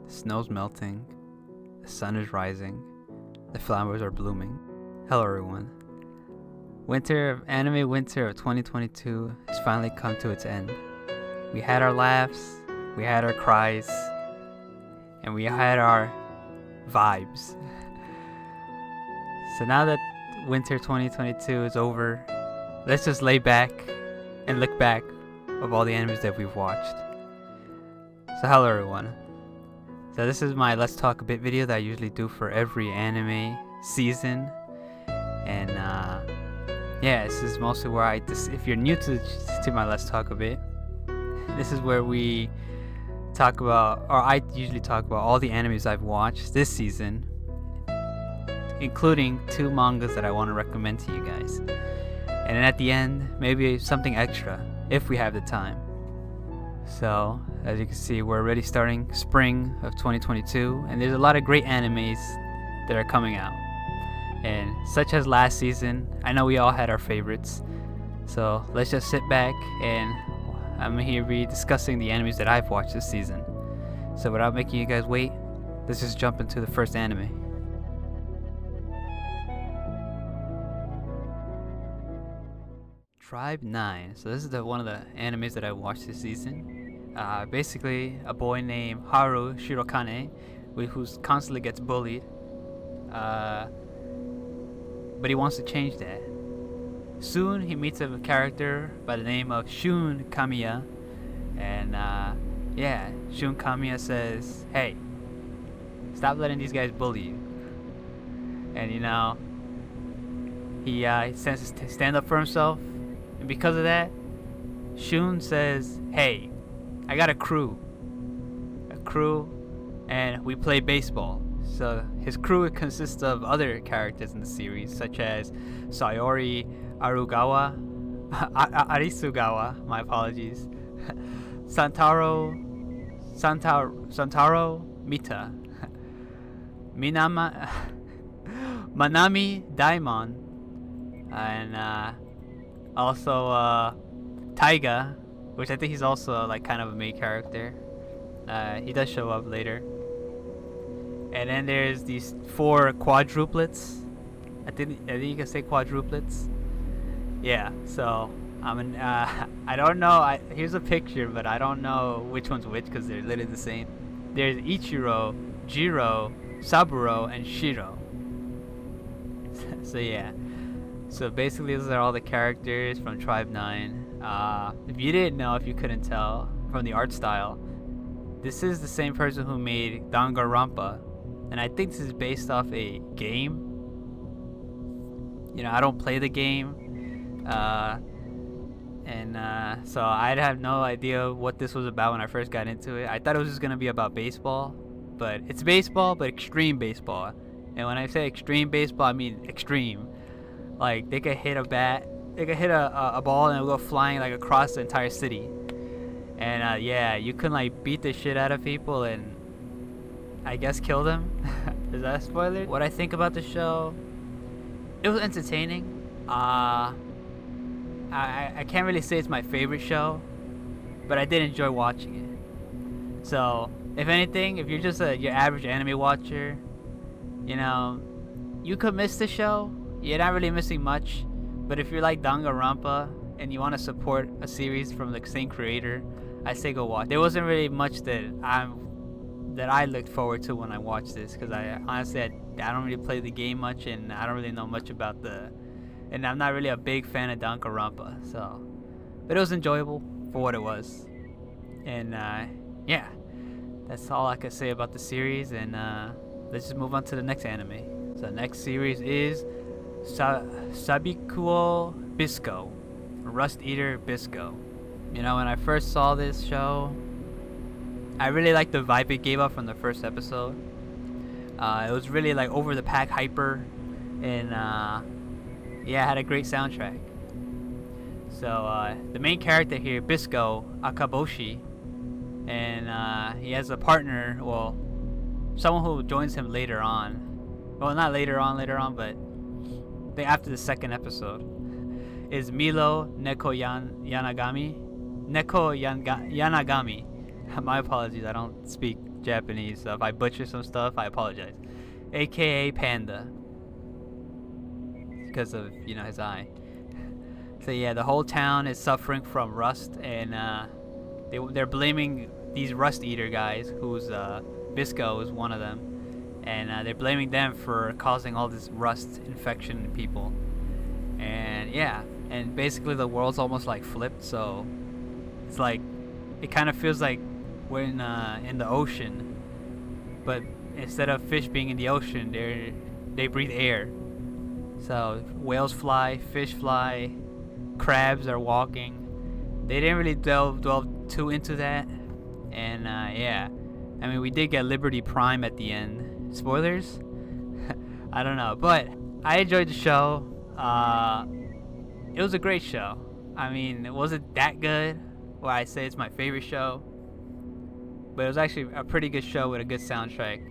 snow's melting, the sun is rising, the flowers are blooming. Hello everyone. Anime winter of 2022 has finally come to its end. We had our laughs, we had our cries, and we had our vibes. So now that winter 2022 is over, let's just lay back and look back of all the animes that we've watched. So hello everyone. So this is my Let's Talk a Bit video that I usually do for every anime season. And yeah, this is mostly where if you're new to my Let's Talk a Bit, this is where we talk about, or I usually talk about all the animes I've watched this season, including 2 mangas that I want to recommend to you guys. And then at the end, maybe something extra, if we have the time. So, as you can see, we're already starting spring of 2022, and there's a lot of great animes that are coming out. And such as last season, I know we all had our favorites. So, let's just sit back, and I'm here to be discussing the animes that I've watched this season. So, without making you guys wait, let's just jump into the first anime. Tribe 9. So this is one of the animes that I watched this season. Basically, a boy named Haru Shirokane, who constantly gets bullied, but he wants to change that. Soon he meets a character by the name of Shun Kamiya, and yeah, Shun Kamiya says, "Hey, stop letting these guys bully you." And you know, he stands to stand up for himself. And because of that, Shun says, "Hey, I got a crew, and we play baseball." So his crew consists of other characters in the series, such as Sayori Arisugawa, my apologies, Santaro Mita, Manami Daimon, and also Taiga, which I think he's also like kind of a main character. He does show up later. And then there's these 4 quadruplets. I think you can say quadruplets. Yeah. So I don't know. Here's a picture, but I don't know which one's which because they're literally the same. There's Ichiro, Jiro, Saburo, and Shiro. So yeah. So basically, those are all the characters from Tribe 9. If you didn't know, if you couldn't tell from the art style, this is the same person who made Danganronpa, and I think this is based off a game. You know, I don't play the game, so I'd have no idea what this was about when I first got into it. I thought it was just gonna be about baseball, but it's baseball, but extreme baseball. And when I say extreme baseball, I mean extreme. Like, they could hit a bat, they could hit a ball and it'll go flying like across the entire city. And yeah, you can like beat the shit out of people and I guess kill them. Is that a spoiler? What I think about the show, it was entertaining. I can't really say it's my favorite show, but I did enjoy watching it. So, if anything, if you're just your average anime watcher, you know, you could miss the show. You're not really missing much, but if you're like Danganronpa and you want to support a series from the same creator, I say go watch. There wasn't really much that I looked forward to when I watched this, because I honestly I don't really play the game much, and I don't really know much about and I'm not really a big fan of Danganronpa. So, but it was enjoyable for what it was, and yeah, that's all I could say about the series. And let's just move on to the next anime. So the next series is Sabikuo Bisco, Rust Eater Bisco. You know, when I first saw this show, I really liked the vibe it gave off from the first episode. It was really like over the pack hyper, and yeah, it had a great soundtrack. So the main character here, Bisco Akaboshi, and he has a partner, well, someone who joins him later on. Well, not later on, but after the second episode, is Milo Yanagami. My apologies, I don't speak Japanese, so if I butcher some stuff, I apologize. AKA Panda, because of his eye. So yeah, the whole town is suffering from rust, and they're blaming these rust eater guys, who's Bisco is one of them, and they're blaming them for causing all this rust infection in people. And yeah, and basically the world's almost like flipped, so it's like it kind of feels like we're in the ocean, but instead of fish being in the ocean, they breathe air. So whales fly, fish fly, crabs are walking. They didn't really delve too into that, and yeah, I mean we did get Liberty Prime at the end. Spoilers? I don't know, but I enjoyed the show. It was a great show. I mean, it wasn't that good where I say it's my favorite show, but it was actually a pretty good show with a good soundtrack.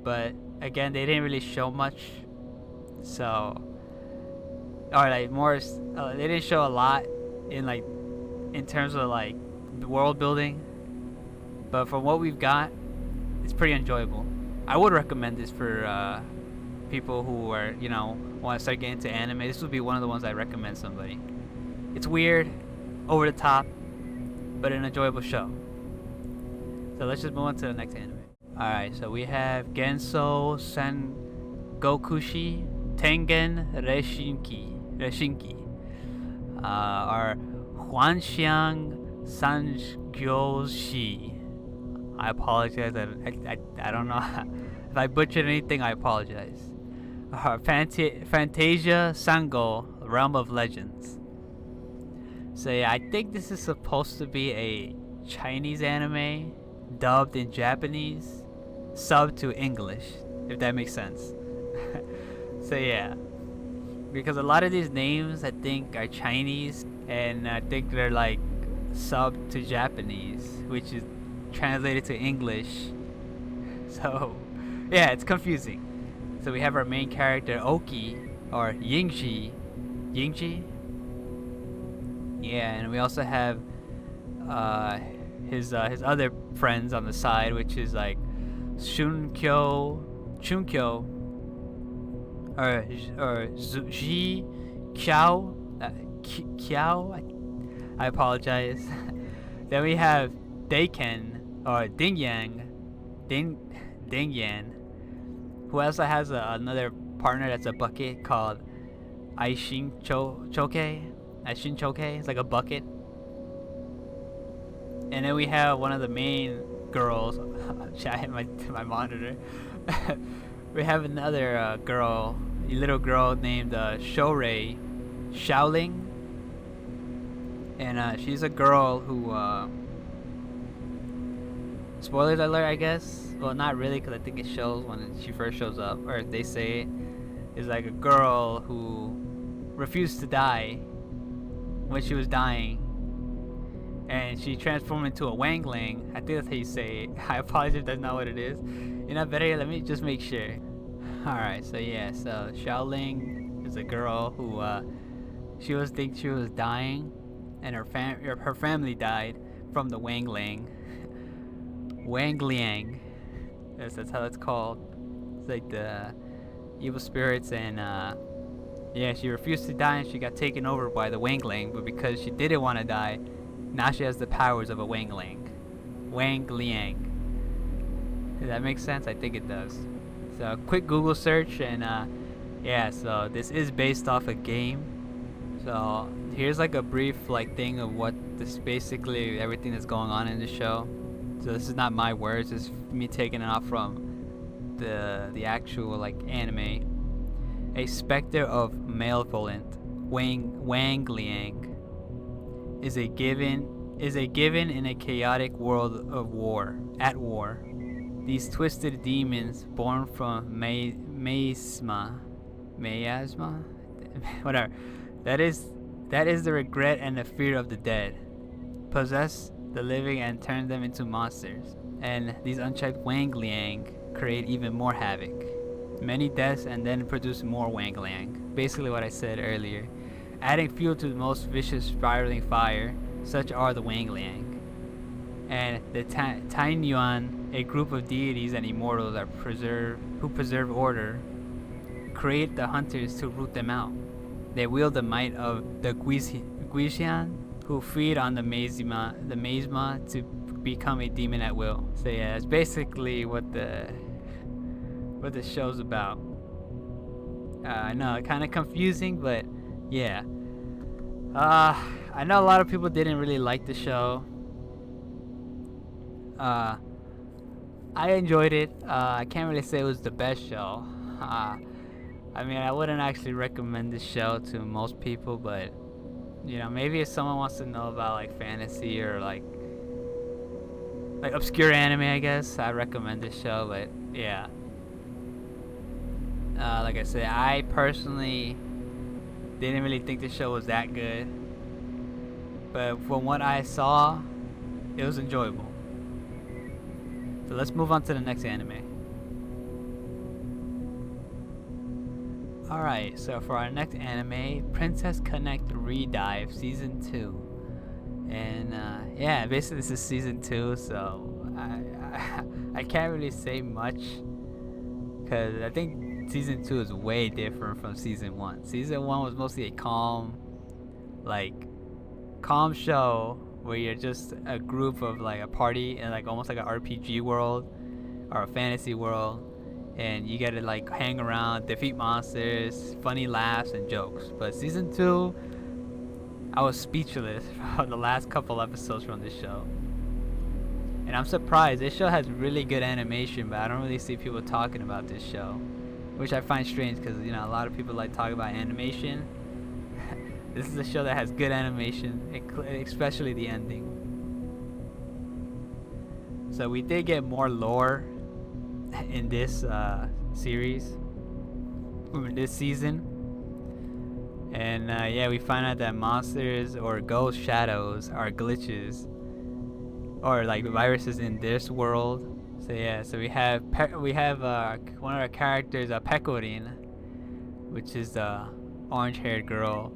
But again, they didn't really show much, so or like more they didn't show a lot in terms of like the world building, but from what we've got, it's pretty enjoyable. I would recommend this for people who are want to start getting into anime. This would be one of the ones I recommend somebody. It's weird, over the top, but an enjoyable show. So let's just move on to the next anime. Alright, so we have Genso Sen Gokushi Tengen Reshinki, or Huanxiang Sanjyoshi. I apologize. I don't know if I butchered anything. I apologize. Fantasia Sango, Realm of Legends. So yeah, I think this is supposed to be a Chinese anime dubbed in Japanese, subbed to English, if that makes sense. So yeah, because a lot of these names I think are Chinese, and I think they're like subbed to Japanese, which is translated to English. So yeah, it's confusing. So we have our main character Oki, or Yingji. Yeah, and we also have his other friends on the side, which is like Chunkyo, or Ji Qiao, I apologize. Then we have Daiken, or Dingyan, who also has another partner that's a bucket called Aishin Choke. It's like a bucket. And then we have one of the main girls. I hit my monitor. We have another girl, a little girl named Shorei Shaoling, and she's a girl who spoilers alert, I guess. Well, not really, because I think it shows when she first shows up, or they say it, is like a girl who refused to die when she was dying, and she transformed into a wangling. I think that's how you say it. I apologize if that's not what it is. Better, let me just make sure. Alright, so yeah, so Shaoling is a girl who she was dying, and her family died from the wangling. Wangliang. Yes, that's how it's called. It's like the evil spirits, and yeah, she refused to die and she got taken over by the wangling, but because she didn't want to die, now she has the powers of a wangling. Wangliang. Does that make sense? I think it does. So a quick Google search, and yeah, so this is based off a game. So here's like a brief thing of what this basically everything that's going on in the show. So this is not my words, it's me taking it off from the actual anime. A specter of malevolent Wangliang is a given in a chaotic world of war. At war, these twisted demons born from miasma, whatever. That is the regret and the fear of the dead. Possess the living and turn them into monsters. And these unchecked Wangliang create even more havoc. Many deaths and then produce more Wangliang. Basically what I said earlier. Adding fuel to the most vicious spiraling fire, such are the Wangliang. and the Tainyuan, a group of deities and immortals that who preserve order, create the hunters to root them out. They wield the might of the Guixian, who feed on the Mazma to become a demon at will. So yeah, it's basically what the show's about. I know, kind of confusing, but yeah. I know a lot of people didn't really like the show. I enjoyed it. I can't really say it was the best show. I mean, I wouldn't actually recommend this show to most people, but you know, maybe if someone wants to know about like fantasy or like obscure anime, I guess I recommend this show. But yeah, like I said, I personally didn't really think the show was that good, but from what I saw, it was enjoyable. So let's move on to the next anime. Alright, so for our next anime, Princess Connect Redive Season 2. And yeah, basically this is Season 2, so I can't really say much, because I think Season 2 is way different from Season 1. Season 1 was mostly a calm show where you're just a group of like a party in like almost like an RPG world or a fantasy world, and you gotta like hang around, defeat monsters, funny laughs and jokes. But Season 2, I was speechless for the last couple episodes from this show. And I'm surprised, this show has really good animation, but I don't really see people talking about this show, which I find strange because, you know, a lot of people like talk about animation. This is a show that has good animation, especially the ending. So we did get more lore in this series, in this season. And yeah, we find out that monsters or ghost shadows are glitches or like viruses in this world. So yeah, so we have one of our characters, Pecorin, which is the orange-haired girl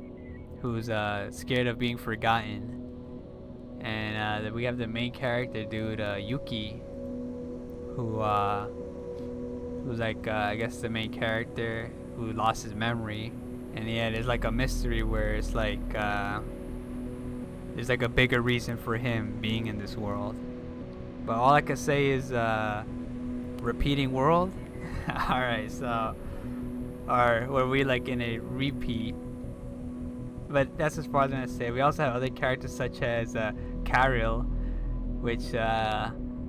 who's scared of being forgotten. And we have the main character dude, Yuki, who's like I guess the main character who lost his memory. And yeah, there's like a mystery where it's like there's like a bigger reason for him being in this world. But all I can say is repeating world. Alright, so were we like in a repeat? But that's as far as I'm gonna say. We also have other characters such as Karil, which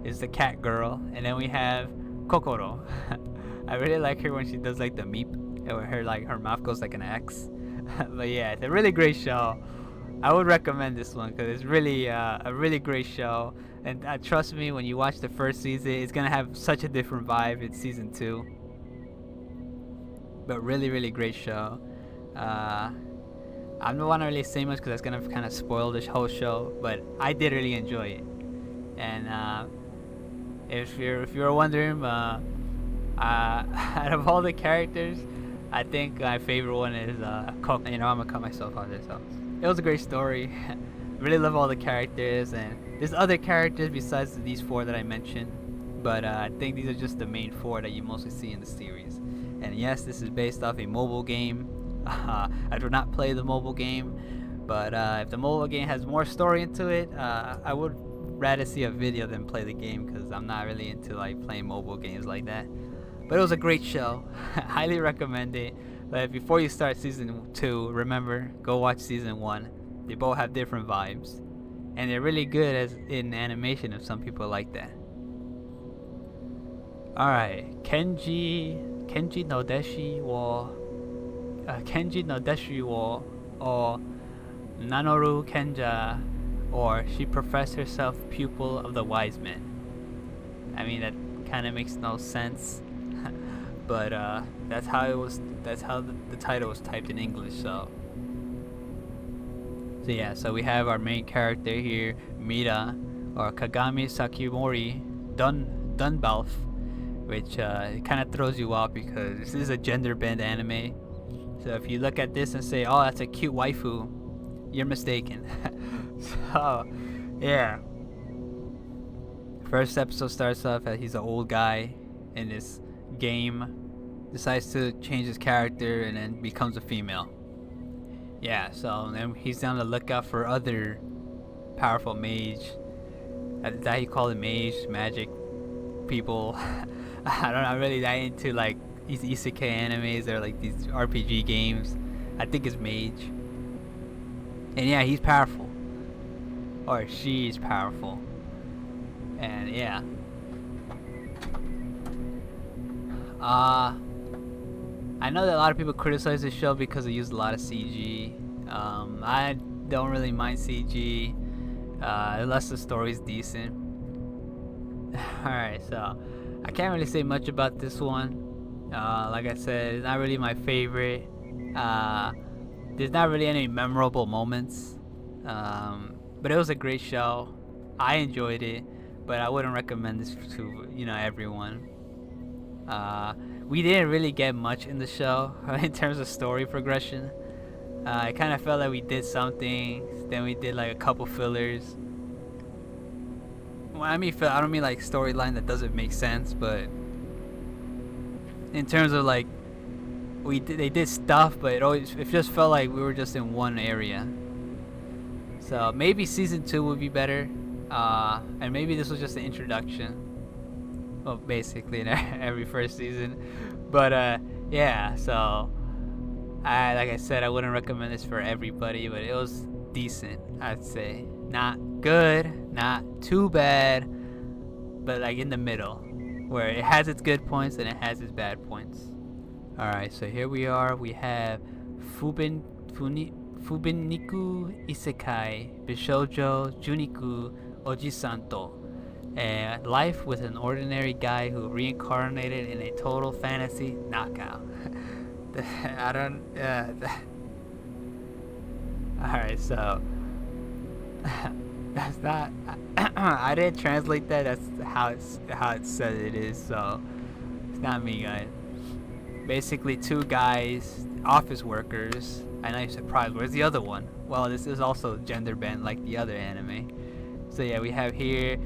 is the cat girl, and then we have Kokoro. I really like her when she does like the meep, or her mouth goes like an X. But yeah, it's a really great show. I would recommend this one because it's really a really great show. And trust me, when you watch the first season, it's gonna have such a different vibe in Season 2. But really great show. I don't want to really say much because that's gonna kind of spoil this whole show, but I did really enjoy it. And if you're wondering, out of all the characters, I think my favorite one is you know, I'm gonna cut myself out there. So it was a great story. Really love all the characters, and there's other characters besides these four that I mentioned, but I think these are just the main four that you mostly see in the series. And yes, this is based off a mobile game. I do not play the mobile game, but if the mobile game has more story into it, I would rather see a video than play the game, because I'm not really into like playing mobile games like that. But it was a great show. Highly recommend it. But before you start Season 2, remember, go watch Season 1. They both have different vibes, and they're really good as in animation if some people like that. Alright, Kenji no Deshi wo or Nanoru Kenja, or she professed herself pupil of the wise men. I mean, that kind of makes no sense, but that's how it was. That's how the title was typed in English. So yeah, so we have our main character here, Mira, or Kagami Sakimori Dunbalf, which kind of throws you off because this is a gender bend anime. So if you look at this and say, oh, that's a cute waifu, you're mistaken. So yeah, First episode starts off as he's an old guy in this game, decides to change his character, and then becomes a female. Yeah, so then he's on the lookout for other powerful mage. That he called it mage, magic people. I don't know, I'm really that into like these isekai animes or like these RPG games. I think it's mage. And yeah, he's powerful. Or she's powerful. And yeah. I know that a lot of people criticize this show because it used a lot of CG. I don't really mind CG unless the story's decent. Alright, so I can't really say much about this one. Like I said, it's not really my favorite. There's not really any memorable moments. But it was a great show. I enjoyed it, but I wouldn't recommend this to everyone. We didn't really get much in the show in terms of story progression. I kind of felt like we did something, then we did like a couple fillers. When I mean fill, I don't mean like storyline that doesn't make sense, but in terms of like they did stuff, but it just felt like we were just in one area. So maybe season 2 would be better, and maybe this was just an introduction. Well, basically in every first season, but yeah. So like I said, I wouldn't recommend this for everybody, but it was decent, I'd say. Not good, not too bad, but like in the middle, where it has its good points and it has its bad points. Alright, so here we are. We have Fuben Niku Isekai Bishoujo Juniku Ojisanto. And life with an ordinary guy who reincarnated in a total fantasy knockout. I don't. Alright, so that's not. I didn't translate that. That's how it said it is. So it's not me, guys. Basically, two guys, office workers. I know you're surprised. Where's the other one? Well, this is also gender bent like the other anime. So yeah, we have here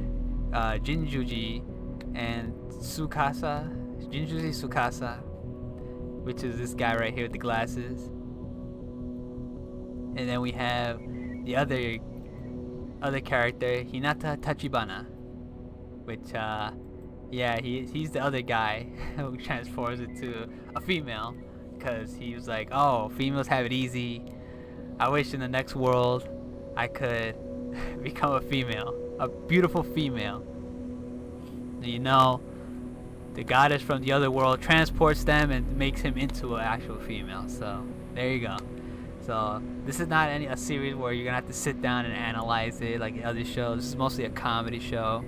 Jinjuji and Tsukasa. Jinjuji Tsukasa, which is this guy right here with the glasses. And then we have the other character, Hinata Tachibana, which yeah, he's the other guy who transforms into a female, because he was like, oh, females have it easy. I wish in the next world I could become a female, a beautiful female. And the goddess from the other world transports them and makes him into an actual female. So there you go. So this is not a series where you're gonna have to sit down and analyze it like the other shows. This is mostly a comedy show.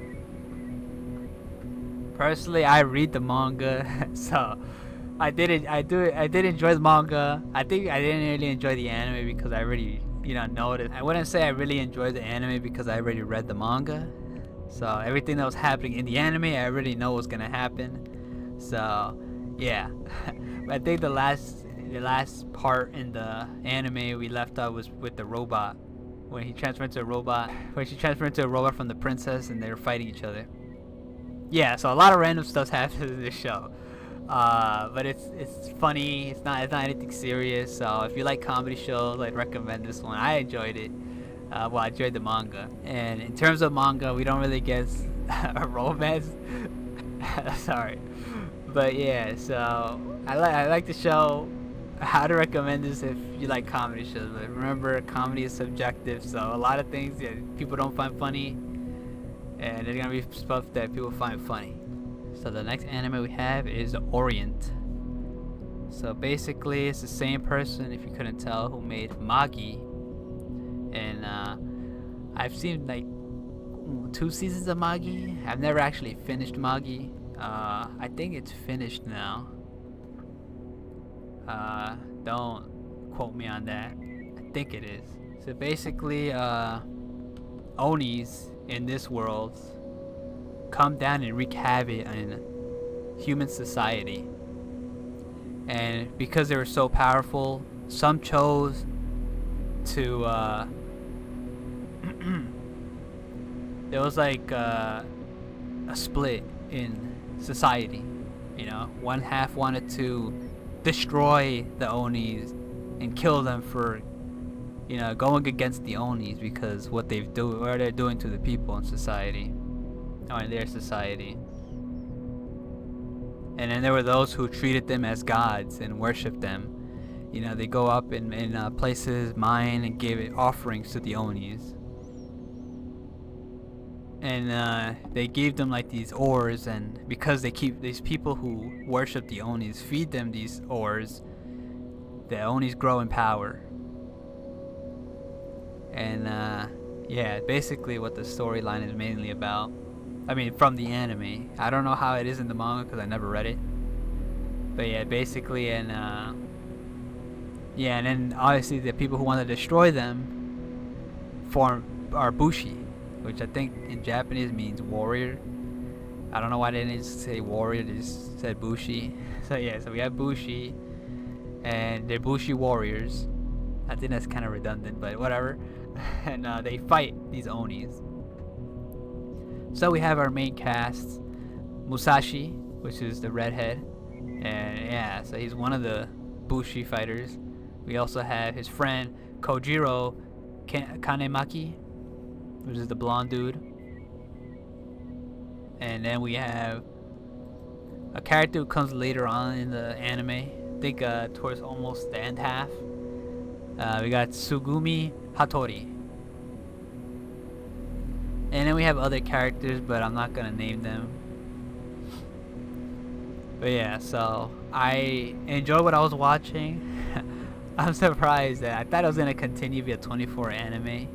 Personally, I read the manga, so I did enjoy the manga. I think I didn't really enjoy the anime because I already know it. I wouldn't say I really enjoyed the anime because I already read the manga. So everything that was happening in the anime, I already know what's gonna happen. So yeah, I think the last part in the anime we left off was with the robot, when he transferred to a robot, when she transferred into a robot from the princess, and they were fighting each other. Yeah, so a lot of random stuff happens in this show, but it's funny. It's not anything serious. So if you like comedy shows, I'd recommend this one. I enjoyed it. Well, I enjoyed the manga. And in terms of manga, we don't really get a romance. Sorry, but yeah. So I like the show. I'd recommend this if you like comedy shows. But remember, comedy is subjective. So a lot of things that people don't find funny, and there's gonna be stuff that people find funny. So the next anime we have is Orient. So basically, it's the same person, if you couldn't tell, who made Magi. And I've seen like 2 seasons of Magi. I've never actually finished Magi. I think it's finished now. Don't quote me on that. I think it is. So basically, Onis in this world come down and wreak havoc in human society. And because they were so powerful, some chose to there was like a split in society. You know, one half wanted to destroy the Onis and kill them for, you know, going against the Onis because what they're doing to the people in society, or in their society. And then there were those who treated them as gods and worshipped them. You know, they go up in places, mine, and gave offerings to the Onis. And they gave them like these ores, and because they keep these people who worship the Onis feed them these ores, the Onis grow in power. And yeah, basically what the storyline is mainly about. I mean, from the anime. I don't know how it is in the manga because I never read it. But yeah, basically, and yeah, and then obviously the people who want to destroy them are Bushi, which I think in Japanese means warrior. I don't know why they didn't just say warrior, they just said Bushi. So yeah, so we have Bushi, and they're Bushi warriors. I think that's kind of redundant, but whatever. And they fight these Onis. So we have our main cast, Musashi, which is the redhead, and yeah, so he's one of the Bushi fighters. We also have his friend Kojiro Kanemaki, which is the blonde dude. And then we have a character who comes later on in the anime, I think towards almost the end half. We got Tsugumi Hattori. And then we have other characters, but I'm not gonna name them. But yeah, so I enjoyed what I was watching. I'm surprised that I thought it was gonna continue to be a 24 anime,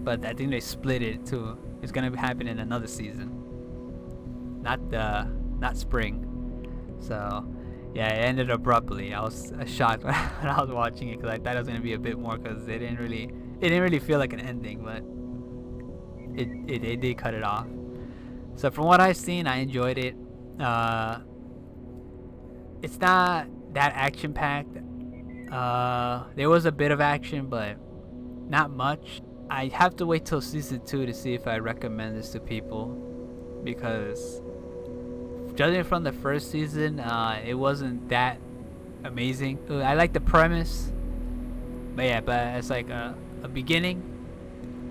but I think they split it too. It's gonna happen in another season, not spring. So yeah, it ended abruptly. I was shocked when I was watching it because I thought it was gonna be a bit more because it didn't really feel like an ending, but it did cut it off. So from what I've seen, I enjoyed it. It's not that action packed. There was a bit of action, but not much. I have to wait till season 2 to see if I recommend this to people, because judging from the first season, it wasn't that amazing. I like the premise, but yeah, but it's like a beginning.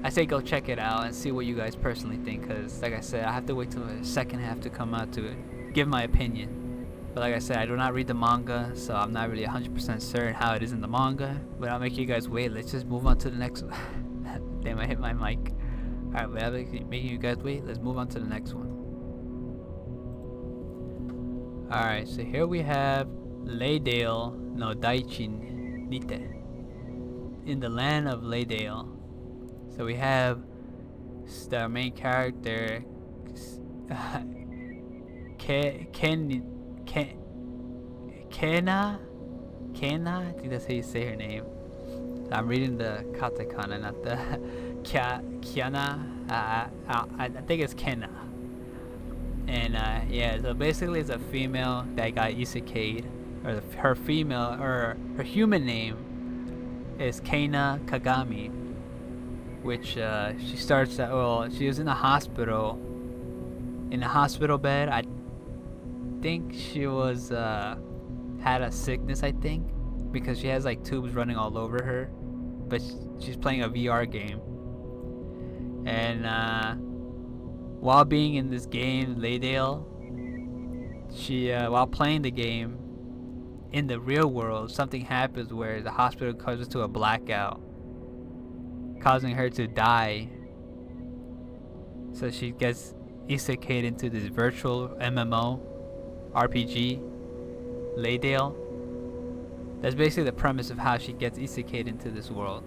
I say go check it out and see what you guys personally think, because like I said, I have to wait till the second half to come out to give my opinion. But like I said, I do not read the manga, so I'm not really 100% certain how it is in the manga. But I'll make you guys wait. Let's just move on to the next one. Damn, I hit my mic. Alright, without making you guys wait, let's move on to the next one. Alright, so here we have Laydale no Daichin Nite. In the land of Laydale. So we have the main character, Kena, I think that's how you say her name. I'm reading the katakana, not the Kiana. I think it's Kena. And yeah, so basically it's a female that got isekai'd, or her human name is Kena Kagami, which she starts at, well, she was in a hospital bed. I think she was had a sickness, I think, because she has like tubes running all over her, but she's playing a VR game. And while being in this game, Laydale, she while playing the game in the real world, something happens where the hospital causes to a blackout, causing her to die. So she gets isekai'd into this virtual MMO RPG, Laydale. That's basically the premise of how she gets isekai'd into this world.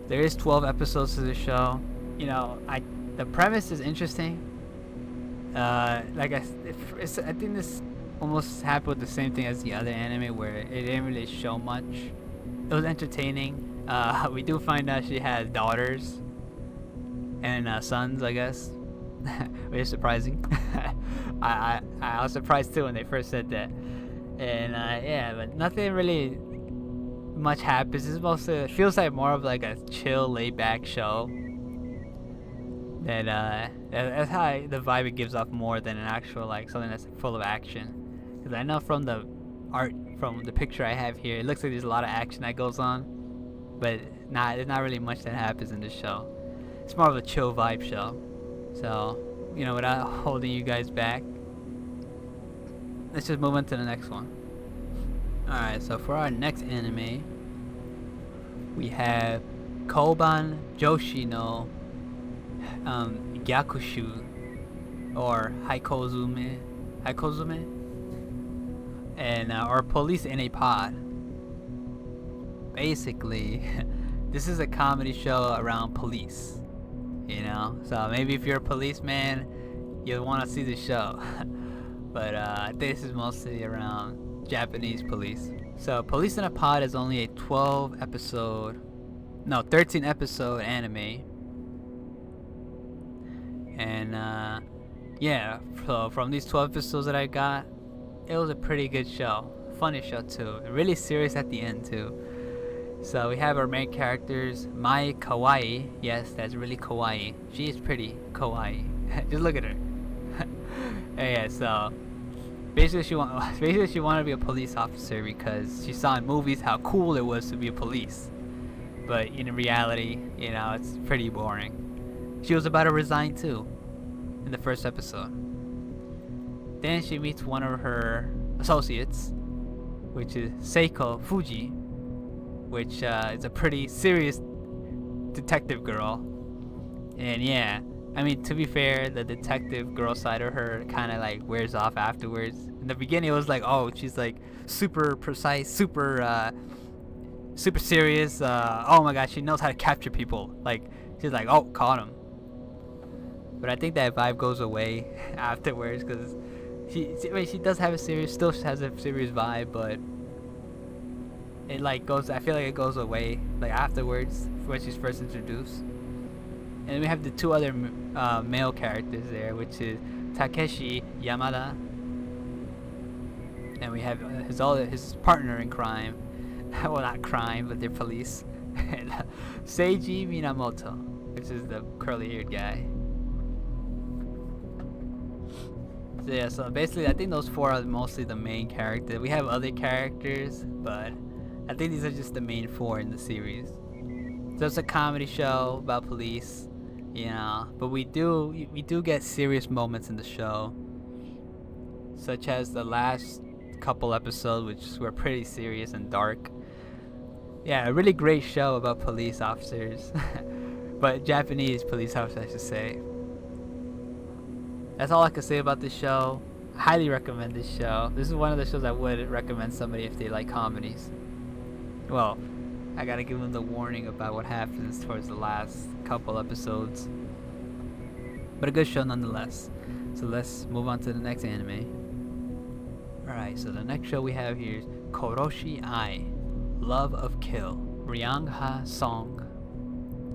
There is 12 episodes to the show. You know, the premise is interesting. Like I think this almost happened with the same thing as the other anime, where it didn't really show much. It was entertaining. We do find out she has daughters and sons, I guess, which is surprising. I was surprised too when they first said that. And yeah, but nothing really much happens. It's mostly, it feels like more of like a chill, laid back show. That's how the vibe it gives off more than an actual like something that's full of action. Because I know from the art, from the picture I have here, it looks like there's a lot of action that goes on, but there's not really much that happens in this show. It's more of a chill vibe show. So, you know, without holding you guys back, let's just move on to the next one. Alright, so for our next anime, we have Koban Joshi no Gyakushu, or Haikozume, and or Police in a Pod. Basically, this is a comedy show around police, you know. So maybe if you're a policeman, you'll want to see the show. But I think this is mostly around Japanese police. So Police in a Pod is only a 13 episode anime. And yeah, so from these 12 episodes that I got, it was a pretty good show. Funny show too. Really serious at the end too. So we have our main characters, Mai Kawaii. Yes, that's really kawaii. She is pretty kawaii. Just look at her. Yeah, so basically she wanted to be a police officer because she saw in movies how cool it was to be a police. But in reality, you know, it's pretty boring. She was about to resign too in the first episode. Then she meets one of her associates, which is Seiko Fuji, which is a pretty serious detective girl. And yeah, I mean, to be fair, the detective girl side of her kind of like wears off afterwards. In the beginning, it was like, oh, she's like super precise, super serious. Oh my god, she knows how to capture people. Like, she's like, oh, caught him. But I think that vibe goes away afterwards because she does have a serious, still has a serious vibe, but it like goes. I feel like it goes away like afterwards when she's first introduced. And we have the two other male characters there, which is Takeshi Yamada, and we have his partner in crime. Well, not crime, but they're police. Seiji Minamoto, which is the curly-haired guy. So yeah, so basically I think those four are mostly the main characters. We have other characters, but I think these are just the main four in the series. So it's a comedy show about police, you know, but we do get serious moments in the show, such as the last couple episodes, which were pretty serious and dark. Yeah, a really great show about police officers, but Japanese police officers, I should say. That's all I can say about this show. I highly recommend this show. This is one of the shows I would recommend somebody if they like comedies. Well, I gotta give them the warning about what happens towards the last couple episodes. But a good show nonetheless. So let's move on to the next anime. Alright, so the next show we have here is Koroshi Ai, Love of Kill. Ranha Song,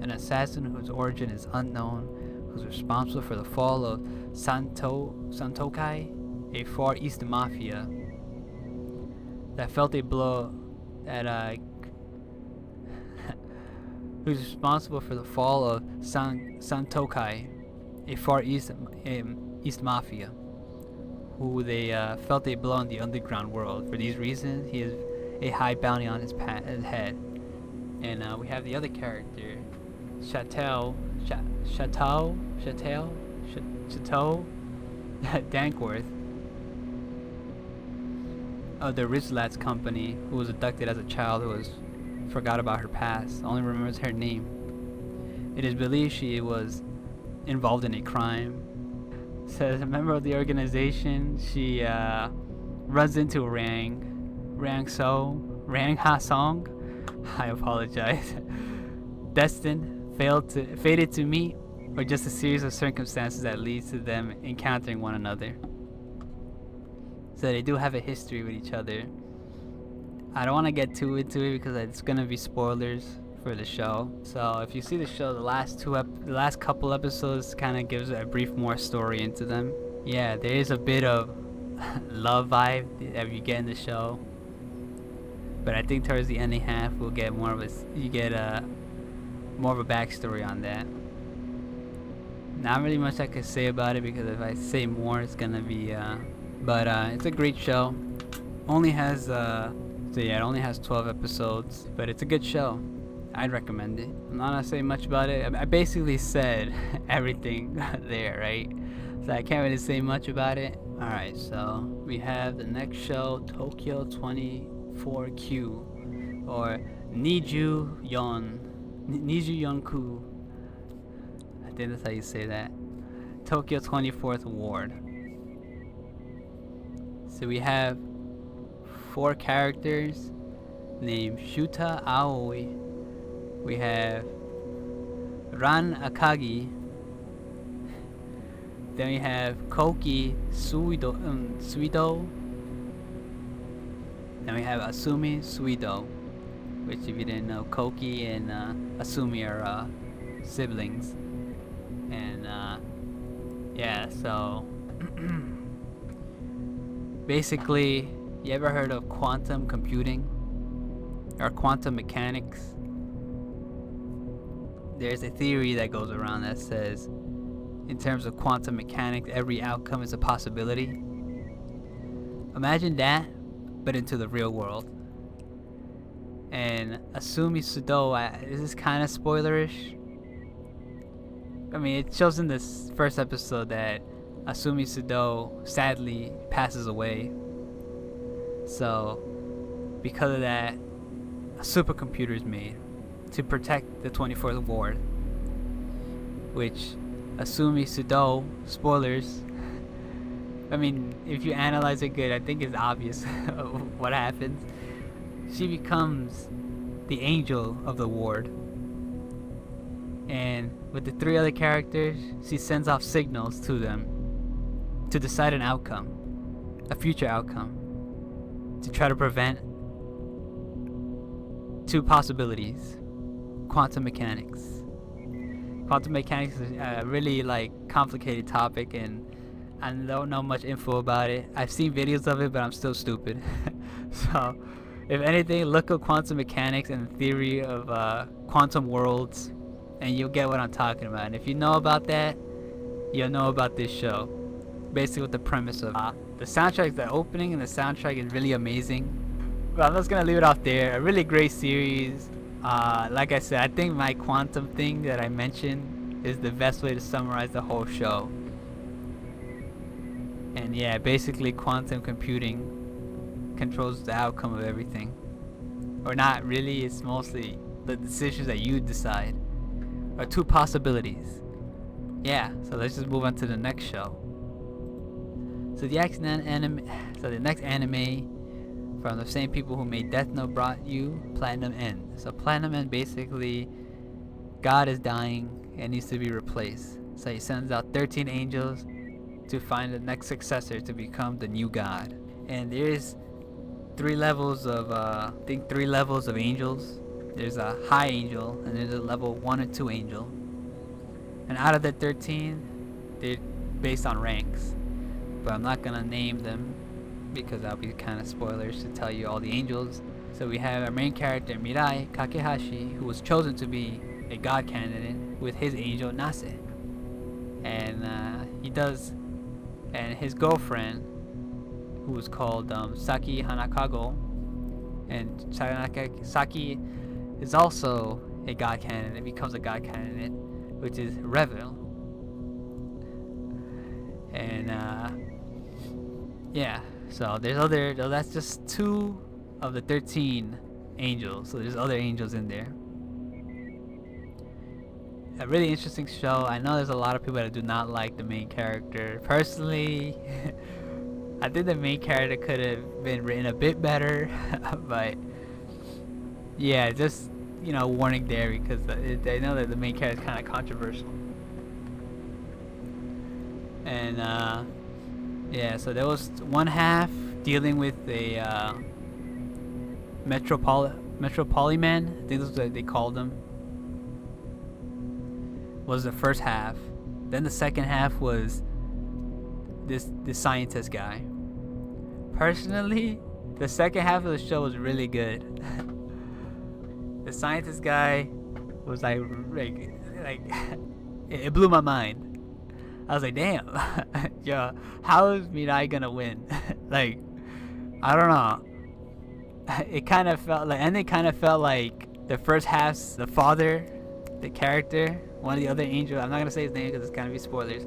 an assassin whose origin is unknown, who's responsible for the fall of Santokai, a Far East Mafia that felt a blow at who's responsible for the fall of Santokai, a Far East Mafia, who they felt a blow in the underground world. For these reasons, he has a high bounty on his head. And we have the other character, Chateau Dankworth of the Rich Lads Company, who was abducted as a child, who forgot about her past, only remembers her name. It is believed she was involved in a crime. Says a member of the organization, she runs into Ranha Song. I apologize. Destined, fated to meet, or just a series of circumstances that leads to them encountering one another. So they do have a history with each other. I don't want to get too into it because it's gonna be spoilers for the show. So if you see the show, the last couple episodes kind of gives a brief more story into them. Yeah, there is a bit of love vibe that you get in the show, but I think towards the ending half we'll get more of a backstory on that. Not really much I could say about it because if I say more, it's gonna be. But it's a great show. Only has it only has 12 episodes, but it's a good show. I'd recommend it. I'm not gonna say much about it. I basically said everything there, right? So I can't really say much about it. Alright, so we have the next show, Tokyo 24Q, or Niju Yonku. I think that's how you say that. Tokyo 24th Ward. So we have 4 characters named Shuta Aoi. We have Ran Akagi. Then we have Koki Suido. Then we have Asumi Suido, which if you didn't know, Koki and Asumi are siblings. And yeah, so basically, you ever heard of quantum computing or quantum mechanics? There's a theory that goes around that says, in terms of quantum mechanics, every outcome is a possibility. Imagine that, but into the real world. And Asumi Sudo, is this kind of spoilerish? I mean, it shows in this first episode that Asumi Sudo sadly passes away. So, because of that, a supercomputer is made to protect the 24th Ward, which Asumi Sudo, spoilers, I mean, if you analyze it good, I think it's obvious what happens. She becomes the angel of the ward. And with the 3 other characters, she sends off signals to them to decide an outcome, a future outcome, to try to prevent 2 possibilities. Quantum mechanics. Quantum mechanics is a really complicated topic, and I don't know much info about it. I've seen videos of it, but I'm still stupid. So, if anything, look up quantum mechanics and the theory of quantum worlds, and you'll get what I'm talking about. And if you know about that, you'll know about this show. Basically, with the premise of the soundtrack, the opening and the soundtrack is really amazing. But I'm just gonna leave it off there. A really great series. Like I said, I think my quantum thing that I mentioned is the best way to summarize the whole show. And yeah, basically quantum computing controls the outcome of everything. Or not really, it's mostly the decisions that you decide. Or 2 possibilities. Yeah, so let's just move on to the next show. So the next anime from the same people who made Death Note brought you Platinum End. So Platinum End, basically, God is dying and needs to be replaced. So he sends out 13 angels to find the next successor to become the new God. And there's 3 levels of angels. There's a high angel, and there's a level 1 and 2 angel. And out of the 13, they're based on ranks. But I'm not gonna name them because that'll be kind of spoilers to tell you all the angels. So we have our main character Mirai Kakehashi, who was chosen to be a god candidate with his angel Nase. And and his girlfriend, who was called Saki Hanakago, and Saki is also a god candidate, becomes a god candidate, which is Revel. And yeah, so that's just 2 of the 13 angels, so there's other angels in there. A really interesting show. I know there's a lot of people that do not like the main character. Personally, I think the main character could have been written a bit better, but yeah, just warning there because they know that the main character is kind of controversial. And yeah, so there was one half dealing with a Metropoliman, I think that's what they called him, was the first half. Then the second half was this scientist guy. Personally, the second half of the show was really good. The scientist guy was like it blew my mind. I was like, damn, yo, how is Mirai gonna win? Like, I don't know. It kind of felt like, and it kind of felt like the first half's the father, the character, one of the other angels. I'm not gonna say his name because it's gonna be spoilers.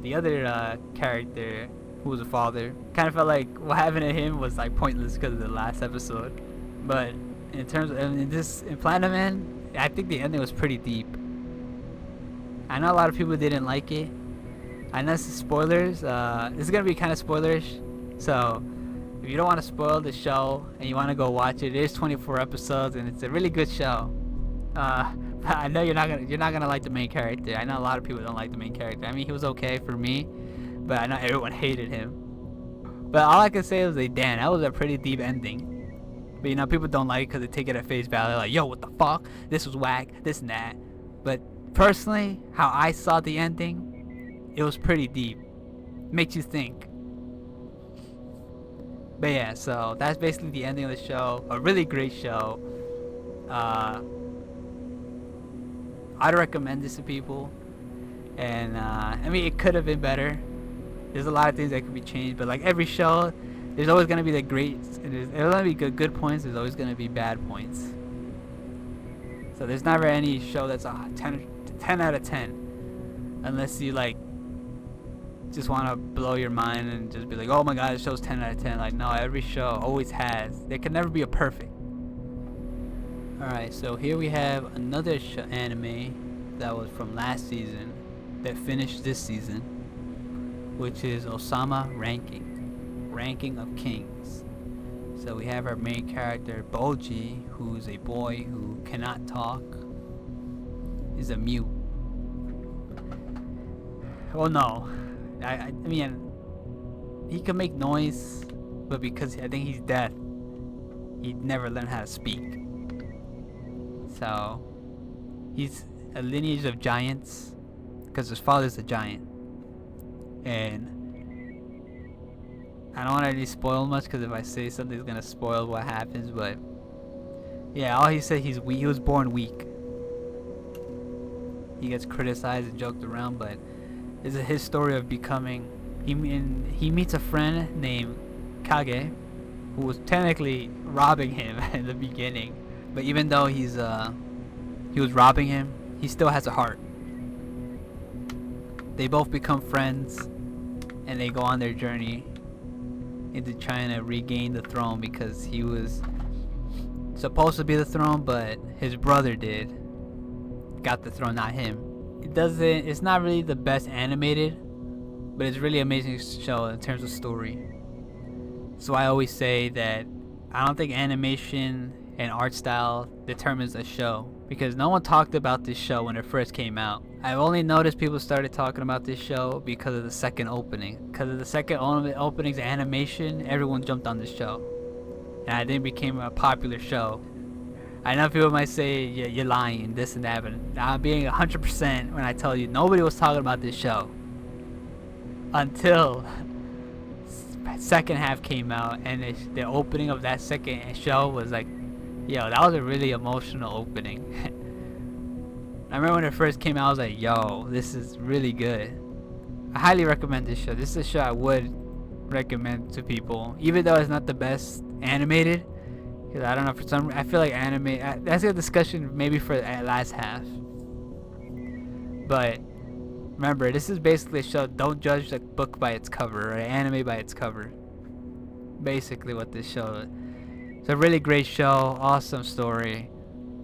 The other character who was a father kind of felt like what happened to him was like pointless because of the last episode. But in terms of in Platinum Man, I think the ending was pretty deep. I know a lot of people didn't like it. I know this is spoilers. This is gonna be kind of spoilerish, so if you don't want to spoil the show and you want to go watch it, it is 24 episodes and it's a really good show. But I know you're not gonna like the main character. I know a lot of people don't like the main character. I mean, he was okay for me, but I know everyone hated him. But all I can say was like, damn, that was a pretty deep ending. But you know, people don't like it because they take it at face value, like, yo, what the fuck? This was whack, this and that. But personally, how I saw the ending, it was pretty deep. Makes you think. But yeah, so that's basically the ending of the show. A really great show. I'd recommend this to people. And I mean, it could have been better. There's a lot of things that could be changed, but like every show, there's always gonna be the great. There's gonna be good points. There's always gonna be bad points. So there's never any show that's a 10 out of 10, unless you like just want to blow your mind and just be like, oh my god, this show's 10 out of 10. Like, no, every show always has. There can never be a perfect. Alright, so here we have another anime that was from last season that finished this season, which is Osama Ranking of Kings. So we have our main character Boji, who's a boy who cannot talk, is a mute. Well, no, I mean, he can make noise, but because I think he's deaf, he never learned how to speak. So he's a lineage of giants because his father's a giant. And I don't want to really spoil much because if I say something, it's gonna spoil what happens. But yeah, all he said, he was born weak. He gets criticized and joked around, but it's his story of becoming. He meets a friend named Kage, who was technically robbing him in the beginning. But even though he was robbing him, he still has a heart. They both become friends, and they go on their journey into trying to regain the throne because he was supposed to be the throne, but his brother got the throne, not him. It's not really the best animated, but it's really amazing show in terms of story. So I always say that I don't think animation and art style determines a show, because no one talked about this show when it first came out. I've only noticed people started talking about this show because of the second opening. Because of the second opening's animation, everyone jumped on this show, and I think it became a popular show. I know people might say, yeah, you're lying, this and that, but I'm being 100% when I tell you nobody was talking about this show until second half came out, and the opening of that second show was like, yo, that was a really emotional opening. I remember when it first came out, I was like, yo, this is really good. I highly recommend this show. This is a show I would recommend to people, even though it's not the best animated. Because I don't know, I feel like anime, that's a discussion maybe for the last half. But remember, this is basically a show, don't judge the book by its cover, or anime by its cover. Basically what this show is. It's a really great show, awesome story.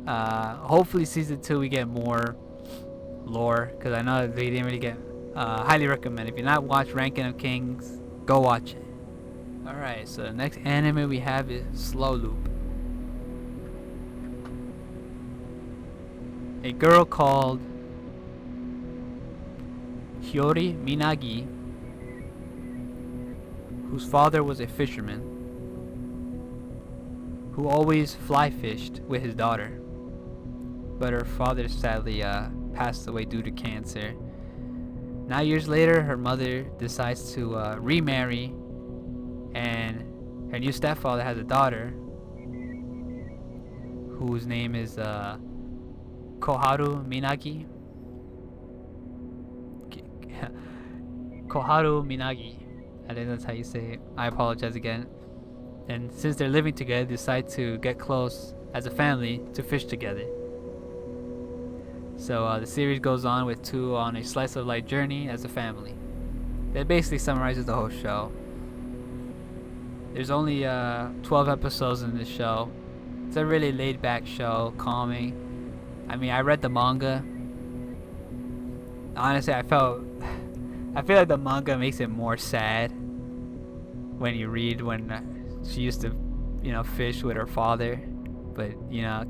Hopefully season 2 we get more lore, because I know they didn't really get. Highly recommend. If you're not watched Ranking of Kings, go watch it. Alright, so the next anime we have is Slow Loop. A girl called Hiyori Minagi, whose father was a fisherman, who always fly fished with his daughter, but her father sadly passed away due to cancer. 9 years later, her mother decides to remarry, and her new stepfather has a daughter whose name is Koharu Minagi. Koharu Minagi. I think that's how you say it. I apologize again. And since they're living together, they decide to get close as a family to fish together. So the series goes on with two on a slice of life journey as a family. That basically summarizes the whole show. There's only 12 episodes in this show. It's a really laid back show, calming. I mean, I read the manga. Honestly, I feel like the manga makes it more sad when you read when she used to, fish with her father, but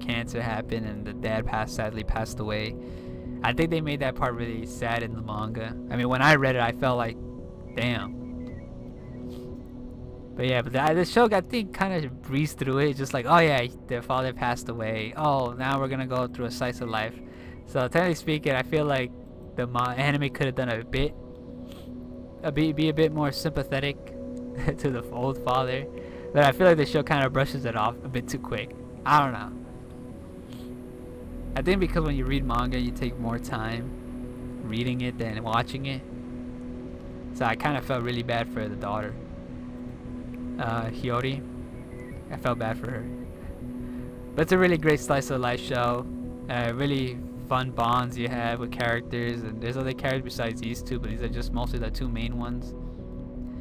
cancer happened and the dad sadly passed away. I think they made that part really sad in the manga. I mean, when I read it, I felt like, damn. But yeah, but the show, I think, kind of breezed through it. Just like, oh yeah, their father passed away. Oh, now we're gonna go through a slice of life. So technically speaking, I feel like the anime could have done be a bit more sympathetic to the old father. But I feel like the show kind of brushes it off a bit too quick. I don't know. I think because when you read manga, you take more time reading it than watching it. So I kind of felt really bad for the daughter, Hiyori. I felt bad for her. But it's a really great slice of life show. Really fun bonds you have with characters, and there's other characters besides these two, but these are just mostly the two main ones.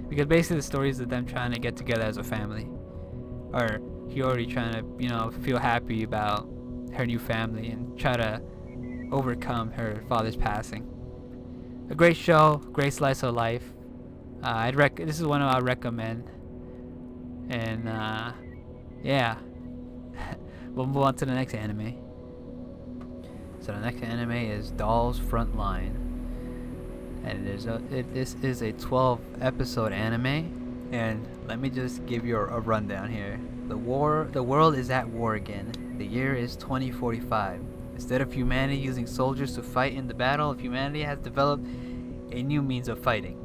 Because basically the story is of them trying to get together as a family, or Hiyori trying to feel happy about her new family and try to overcome her father's passing. A great show, great slice of life. This is one I would recommend. And yeah, we'll move on to the next anime. So the next anime is Doll's Frontline, and this is a 12-episode anime. And let me just give you a rundown here. The world is at war again. The year is 2045. Instead of humanity using soldiers to fight in the battle, humanity has developed a new means of fighting.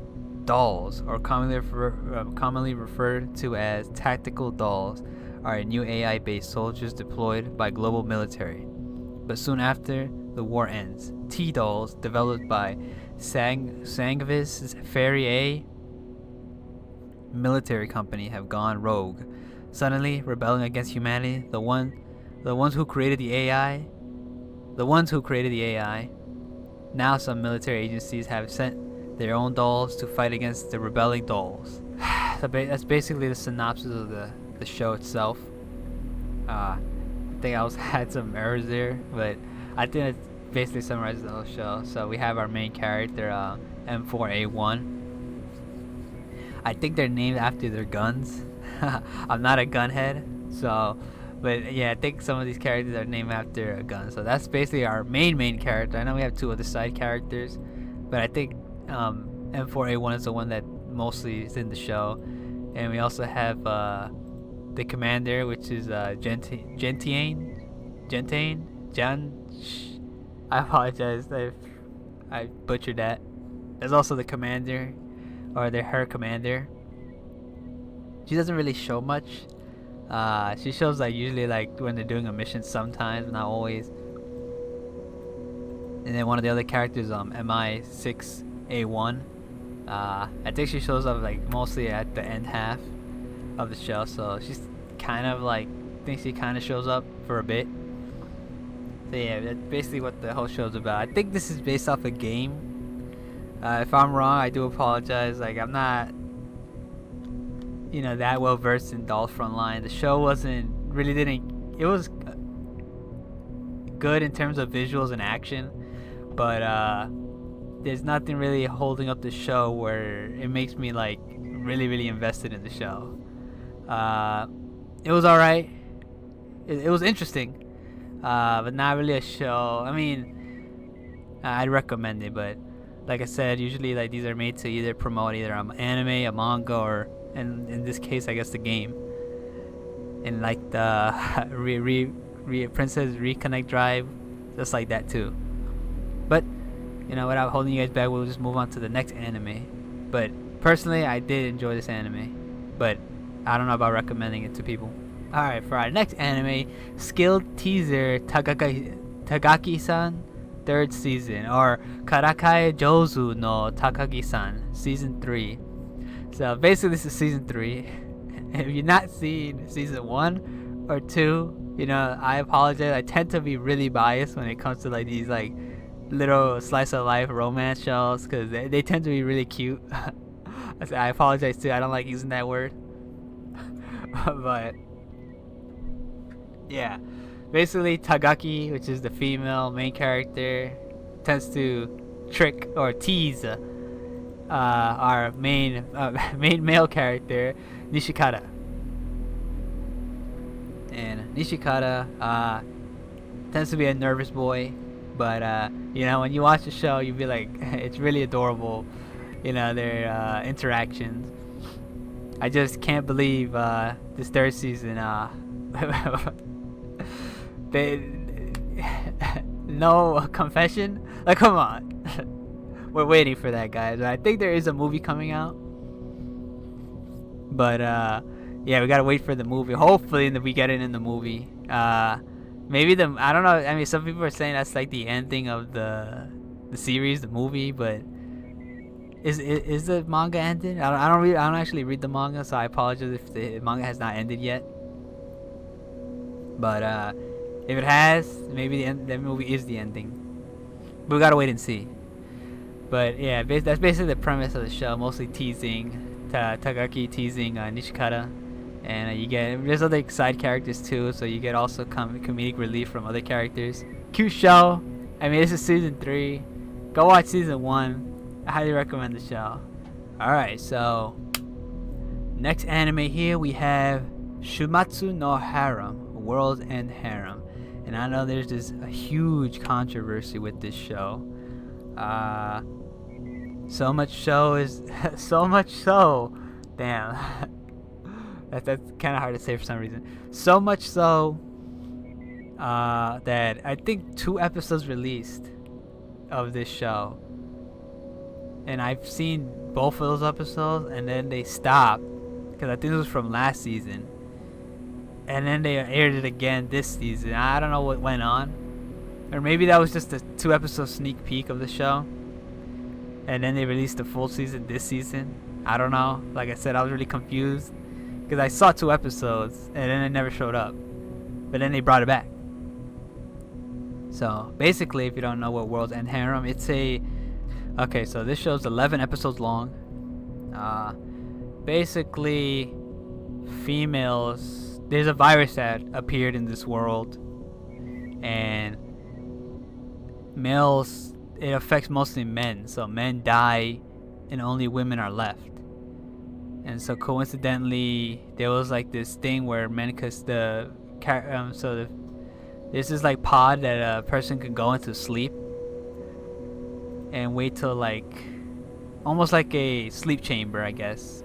Dolls, or commonly referred to as tactical dolls, are a new AI-based soldiers deployed by global military. But soon after the war ends, T-dolls, developed by Sangvis Ferry A military company, have gone rogue, suddenly rebelling against humanity. The ones who created the AI. Now some military agencies have sent their own dolls to fight against the rebelling dolls. That's basically the synopsis of the show itself. I think I had some errors there, but I think it basically summarizes the whole show. So we have our main character, M4A1. I think they're named after their guns. I'm not a gunhead, so, but yeah, I think some of these characters are named after a gun. So that's basically our main character. I know we have two other side characters, but I think M4A1 is the one that mostly is in the show. And we also have the commander, which is Gentiane. I apologize if I butchered that. There's also the commander, or her commander. She doesn't really show much. She shows usually when they're doing a mission sometimes, not always. And then one of the other characters, MI6A1. I think she shows up mostly at the end half of the show, so she's kind of think she kind of shows up for a bit. So yeah, that's basically what the whole show's about. I think this is based off a game. If I'm wrong, I do apologize. I'm not that well versed in Doll's Frontline. The show it was good in terms of visuals and action, but there's nothing really holding up the show where it makes me really invested in the show. It was alright. It was interesting, but not really a show. I mean, I'd recommend it, but like I said, usually these are made to either promote either an anime, a manga, or in this case, I guess the game. And the Princess Reconnect Drive, just like that too. But without holding you guys back, we'll just move on to the next anime. But personally, I did enjoy this anime, but I don't know about recommending it to people. Alright, for our next anime, skilled teaser Takaka Tagaki San third season, or Karakae Jozu no Takagi San, season 3. So basically, this is season 3. If you've not seen season 1 or 2, you know, I apologize. I tend to be really biased when it comes to like these like little slice of life romance shows, because they tend to be really cute. I apologize too. I don't like using that word. But yeah, basically Tagaki, which is the female main character, tends to trick or tease our main male character, Nishikata. And Nishikata tends to be a nervous boy, but you know, when you watch the show, you'll be like, it's really adorable, you know, their interactions. I just can't believe this third season they no confession. Like, come on. We're waiting for that, guys. I think there is a movie coming out, but yeah, we gotta wait for the movie. Hopefully we get it in the movie. Maybe I don't know. I mean, some people are saying that's like the ending of the series, the movie, but is the manga ended? I don't actually read the manga, so I apologize if the manga has not ended yet. But if it has, maybe the movie is the ending. But we gotta wait and see. But yeah, that's basically the premise of the show. Mostly teasing Tagaki, teasing Nishikata, and there's other side characters too. So you get also comedic relief from other characters. Cute show. I mean, this is season 3. Go watch season 1. I highly recommend the show. Alright, so next anime here we have Shumatsu no Harum, World End Harem. And I know there's a huge controversy with this show. So much so, damn. that's kind of hard to say for some reason. So much so that I think 2 episodes released of this show. And I've seen both of those episodes, and then they stopped because I think it was from last season. And then they aired it again this season. I don't know what went on, or maybe that was just a 2-episode sneak peek of the show, and then they released the full season this season. I don't know. Like I said, I was really confused because I saw 2 episodes and then it never showed up, but then they brought it back. So basically, if you don't know what World's End Harem, okay, so this show's 11 episodes long. Basically, females, there's a virus that appeared in this world, and males, it affects mostly men. So men die, and only women are left. And so coincidentally, there was like this thing where men, this is like pod that a person could go into sleep and wait till like almost like a sleep chamber, I guess.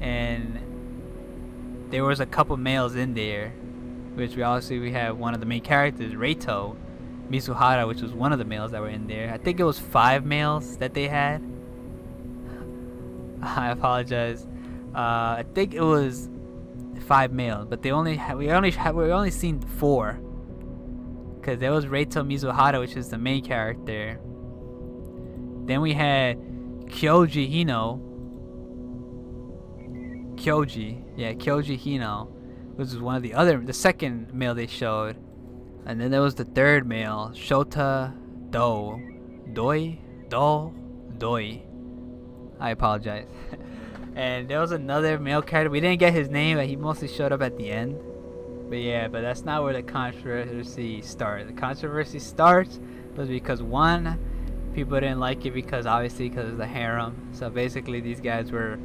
And there was a couple males in there, which we have one of the main characters, Reito Mizuhara, which was one of the males that were in there. I think it was 5 males that they had. I apologize. I think it was 5 males, but we only seen 4. Because there was Reito Mizuhara, which is the main character. Then we had Kyoji Hino, which was one of the second male they showed. And then there was the third male, Shota Doi. I apologize. And there was another male character. We didn't get his name, but he mostly showed up at the end. But that's not where the controversy started. The controversy starts was because people didn't like it because of the harem. So basically these guys were,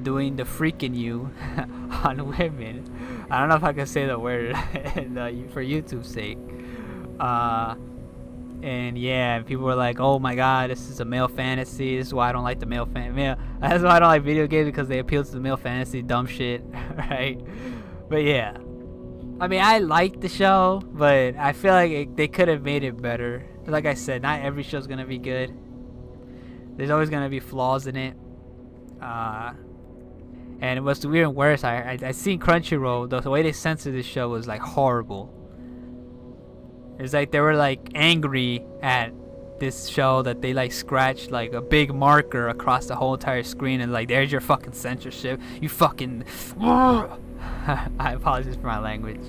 doing the freaking you on women. I don't know if I can say the word for YouTube's sake. And yeah, people were like, "Oh my God, this is a male fantasy. This is why I don't like the male. That's why I don't like video games, because they appeal to the male fantasy, dumb shit, right?" But yeah, I mean, I liked the show, but I feel like they could have made it better. Like I said, not every show's gonna be good. There's always gonna be flaws in it. And what's weird and worse, I seen Crunchyroll. The way they censored this show was like horrible. It's like they were like angry at this show that they like scratched like a big marker across the whole entire screen and like there's your fucking censorship. You fucking. I apologize for my language.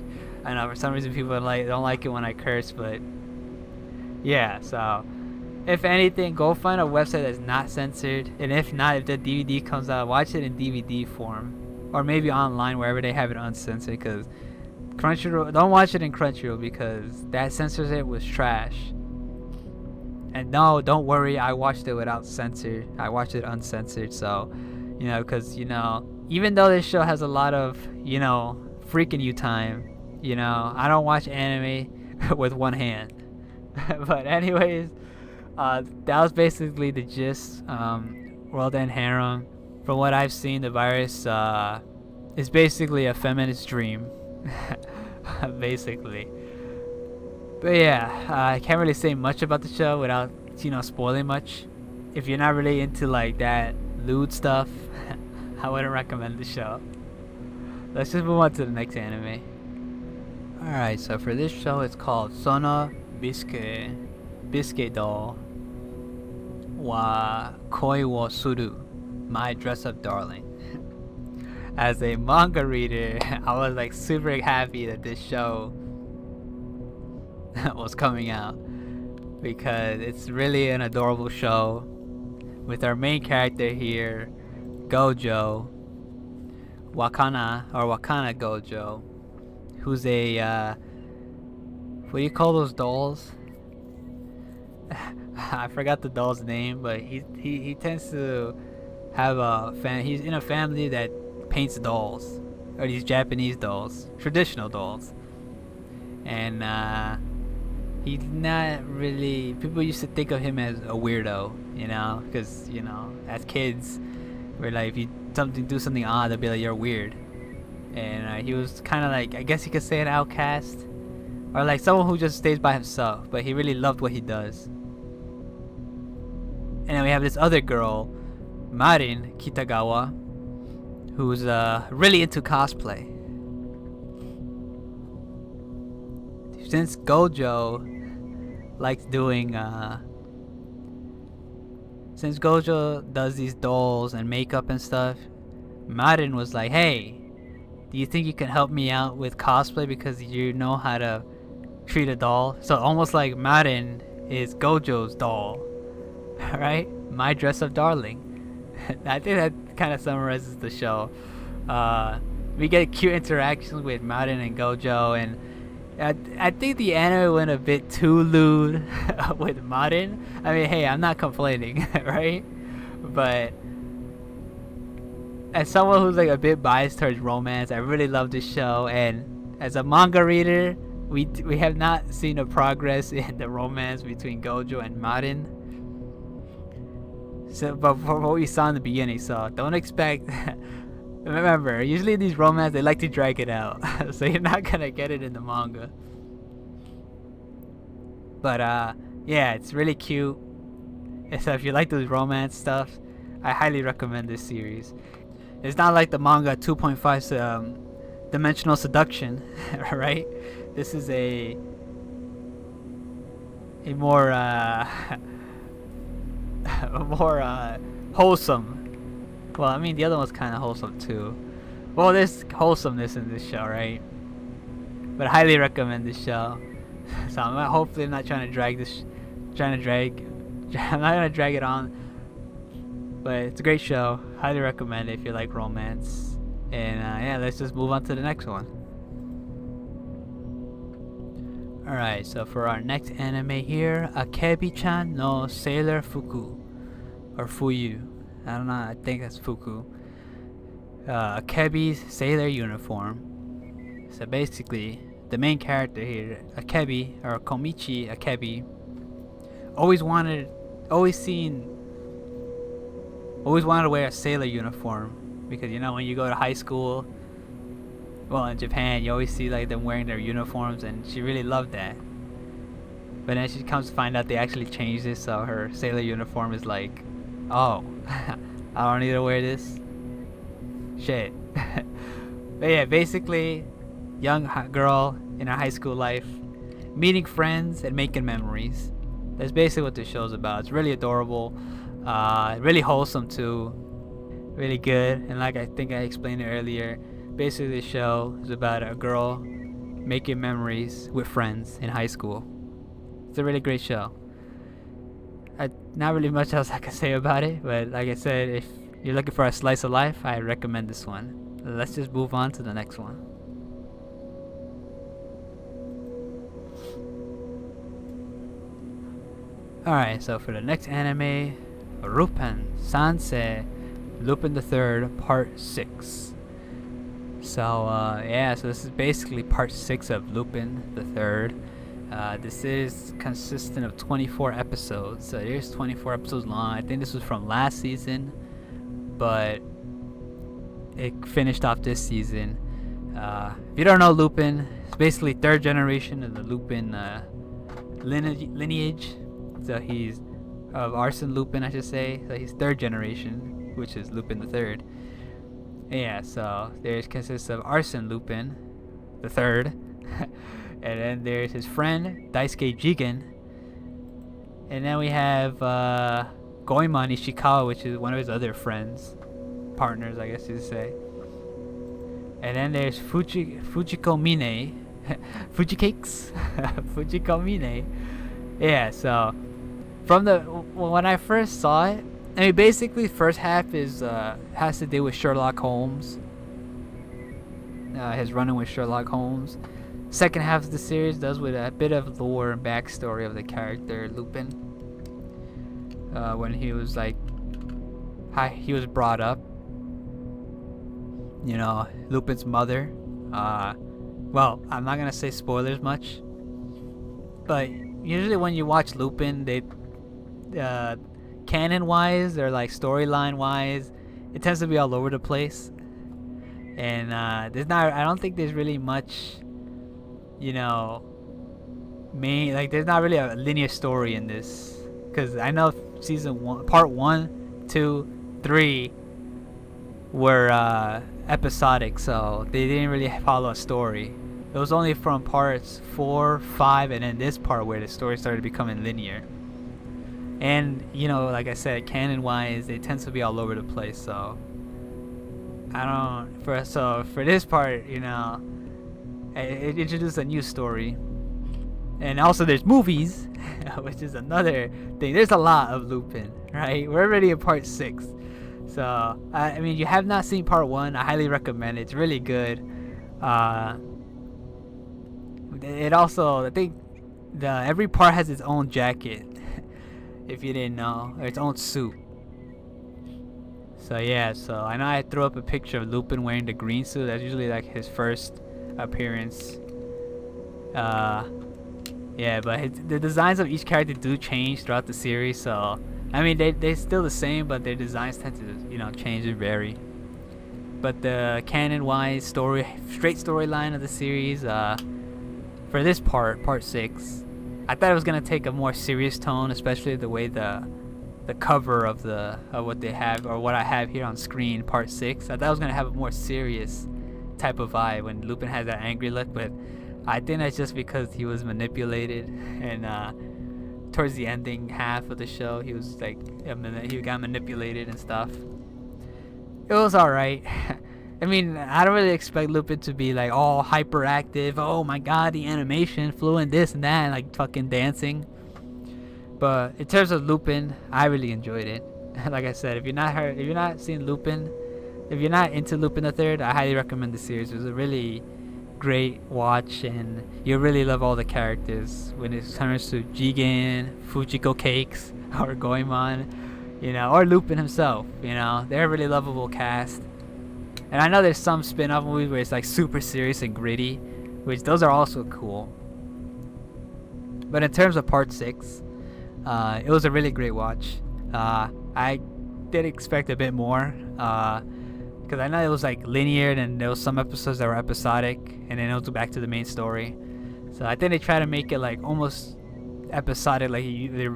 I know for some reason people don't like it when I curse, but yeah. So if anything, go find a website that's not censored, and if not, if the DVD comes out, watch it in DVD form, or maybe online wherever they have it uncensored. Because Crunchyroll, don't watch it in Crunchyroll because that censors it was trash. And no, don't worry, I watched it without censored. I watched it uncensored, so because even though this show has a lot of freaking you time, I don't watch anime with one hand. But anyways, that was basically the gist. World End Harem. From what I've seen, the virus is basically a feminist dream. Basically. But yeah, I can't really say much about the show without spoiling much. If you're not really into like that lewd stuff, I wouldn't recommend the show. Let's just move on to the next anime. Alright, so for this show, it's called Sono Biscay doll wa koi wo suru, my dress up darling. As a manga reader, I was like super happy that this show was coming out because it's really an adorable show with our main character here, Gojo Wakana Gojo, who's a what do you call those dolls? I forgot the doll's name, but he tends to have he's in a family that paints dolls, or these Japanese dolls, traditional dolls, and he's not really. People used to think of him as a weirdo, because as kids, we're like, if you do something odd, they'll be like, you're weird, and he was kind of like, I guess you could say, an outcast, or like someone who just stays by himself, but he really loved what he does. And then we have this other girl, Marin Kitagawa, who's really into cosplay. Since Gojo likes doing since Gojo does these dolls and makeup and stuff, Marin was like, hey, do you think you can help me out with cosplay because you know how to treat a doll? So almost like Marin is Gojo's doll. Right? My dress up darling. I think that kind of summarizes the show. We get cute interactions with Marin and Gojo, and I think the anime went a bit too lewd with Marin. I mean, hey, I'm not complaining, right? But as someone who's like a bit biased towards romance, I really love this show, and as a manga reader, we have not seen a progress in the romance between Gojo and Marin. So, but for what we saw in the beginning, so don't expect. Remember, usually these romance, they like to drag it out, so you're not gonna get it in the manga. But yeah, it's really cute. So if you like those romance stuff, I highly recommend this series. It's not like the manga 2.5 dimensional seduction, right? This is a more more wholesome. Well, I mean, the other one's kind of wholesome too. Well, there's wholesomeness in this show, right? But I highly recommend this show. So hopefully I'm not trying to drag this. I'm not gonna drag it on. But it's a great show. Highly recommend it if you like romance. And yeah, let's just move on to the next one. Alright, so for our next anime here, Akebi-chan no Sailor Fuku, or Fuyu. I don't know, I think that's Fuku. Akebi's sailor uniform. So basically, the main character here, Akebi, or Komichi Akebi, always wanted to wear a sailor uniform, because when you go to high school, well, in Japan, you always see like them wearing their uniforms, and she really loved that. But then she comes to find out they actually changed it, so her sailor uniform is like, oh, I don't need to wear this. Shit. But yeah, basically, young girl in her high school life meeting friends and making memories. That's basically what this show's about. It's really adorable, really wholesome too, really good. And like I think I explained it earlier, basically the show is about a girl making memories with friends in high school. It's a really great show. Not really much else I can say about it, but like I said, if you're looking for a slice of life, I recommend this one. Let's just move on to the next one. Alright, so for the next anime, Lupin Lupin III Part 6. So yeah, so this is basically Part 6 of Lupin III. This is consistent of 24 episodes. So here's 24 episodes long. I think this was from last season, but it finished off this season. If you don't know Lupin, it's basically third generation of the Lupin lineage. So he's of Arsène Lupin, I should say. So he's third generation, which is Lupin III. Yeah, so there's consists of Arsène Lupin the third, and then there's his friend Daisuke Jigen, and then we have Goemon Ishikawa, which is one of his other friends, partners, I guess you'd say. And then there's Fujiko Mine, Fujicakes, Fujiko Mine. Yeah, so when I first saw it, I mean, basically, first half is has to do with Sherlock Holmes. His running with Sherlock Holmes. Second half of the series does with a bit of lore and backstory of the character Lupin. When he was like, how he was brought up. You know, Lupin's mother. Well, I'm not gonna say spoilers much, but usually when you watch Lupin, they canon wise or like storyline wise, it tends to be all over the place, and I don't think there's really much, you know, there's not really a linear story in this, because I know season 1, part 1, 2, 3 were episodic, so they didn't really follow a story. It was only from parts 4, 5, and then this part where the story started becoming linear. And you know, like I said, canon wise, they tend to be all over the place. So for this part, you know, it introduced a new story, and also there's movies, which is another thing. There's a lot of Lupin, right? We're already in part 6, so I mean, you have not seen part 1, I highly recommend it. It's really good. It also, I think, every part has its own jacket. If you didn't know, or its own suit. So yeah, so I know I threw up a picture of Lupin wearing the green suit. That's usually like his first appearance. Yeah, but the designs of each character do change throughout the series. So I mean, they're still the same, but their designs tend to, you know, change and vary. But the canon-wise straight storyline of the series, for this part 6. I thought it was gonna take a more serious tone, especially the way the cover of what they have, or what I have here on screen, part 6. I thought it was gonna have a more serious type of vibe when Lupin has that angry look, but I think that's just because he was manipulated, and towards the ending half of the show, he was like, he got manipulated and stuff. It was alright. I mean, I don't really expect Lupin to be like all hyperactive. Oh my god, the animation, fluent, this and that, and like fucking dancing. But in terms of Lupin, I really enjoyed it. Like I said, if you're not seeing Lupin, if you're not into Lupin the Third, I highly recommend the series. It was a really great watch, and you really love all the characters. When it comes to Jigen, Fujiko Cakes, or Goemon, you know, or Lupin himself, you know, they're a really lovable cast. And I know there's some spin-off movies where it's like super serious and gritty, which those are also cool. But in terms of part 6, it was a really great watch. I did expect a bit more, because I know it was like linear, and there was some episodes that were episodic, and then it would go back to the main story. So I think they try to make it like almost episodic, like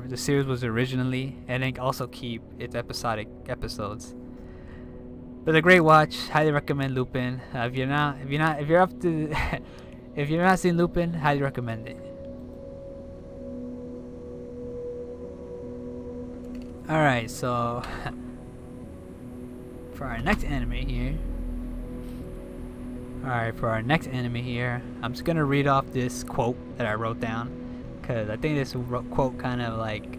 the series was originally, and then also keep its episodic episodes. But a great watch. Highly recommend Lupin. If you're not seeing Lupin, highly recommend it. Alright, so for our next anime here. Alright, for our next anime here, I'm just gonna read off this quote that I wrote down, because I think this quote kind of like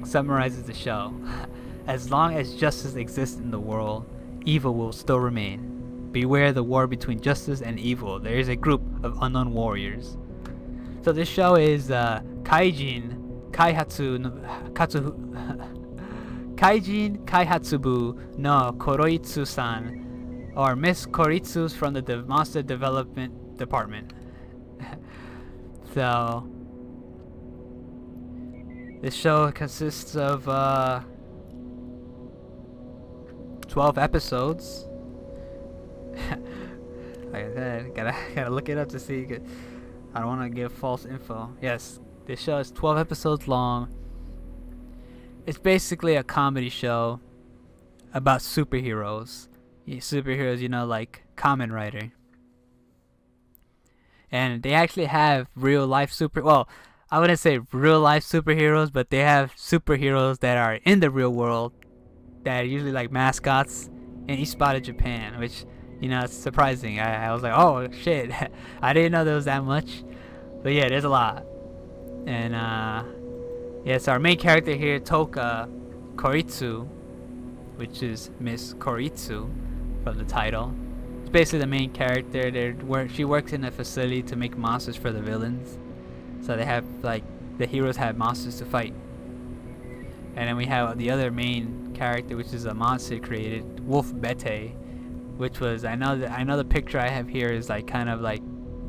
summarizes the show. As long as justice exists in the world, evil will still remain. Beware the war between justice and evil. There is a group of unknown warriors. So this show is Kaijin Kaihatsubu no Koroitsu-san, or Miss Koritsu's from the Monster Development Department. So this show consists of 12 episodes. Like I said, gotta look it up to see. I don't want to give false info. Yes, this show is 12 episodes long. It's basically a comedy show about superheroes. Superheroes, you know, like Kamen Rider. And they actually have real life well, I wouldn't say real life superheroes, but they have superheroes that are in the real world that are usually like mascots in each spot of Japan, which, you know, it's surprising. I was like, oh shit, I didn't know there was that much. But yeah, there's a lot. And yeah, so our main character here, Toka Koritsu, which is Miss Koritsu from the title. It's basically the main character. She works in a facility to make monsters for the villains. So they have, like, the heroes have monsters to fight. And then we have the other main character, which is a monster created, Wolf Bete, which was, I know the picture I have here is like kind of like,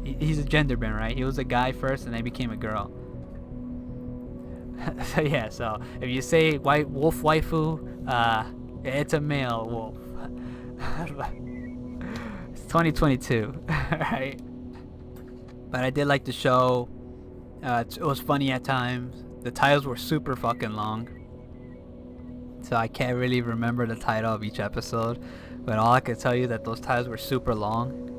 he's a gender bend, right? He was a guy first and then became a girl. So yeah, so if you say white wolf waifu, it's a male wolf. It's 2022, right? But I did like the show. It was funny at times. The titles were super fucking long, so I can't really remember the title of each episode. But all I could tell you that those titles were super long.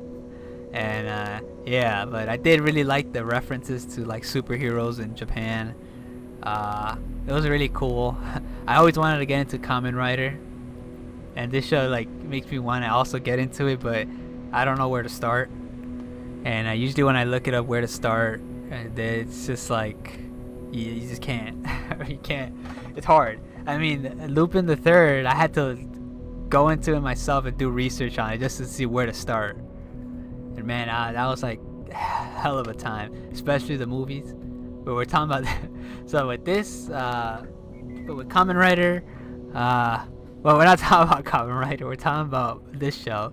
And yeah, but I did really like the references to like superheroes in Japan. It was really cool. I always wanted to get into Kamen Rider, and this show like makes me want to also get into it, but I don't know where to start. And usually when I look it up where to start, it's just like you just can't. You can't. It's hard. I mean, Lupin III, I had to go into it myself and do research on it just to see where to start. And man, that was like hell of a time, especially the movies. But we're talking about so with this, but with Kamen Rider, well, we're not talking about Kamen Rider. We're talking about this show.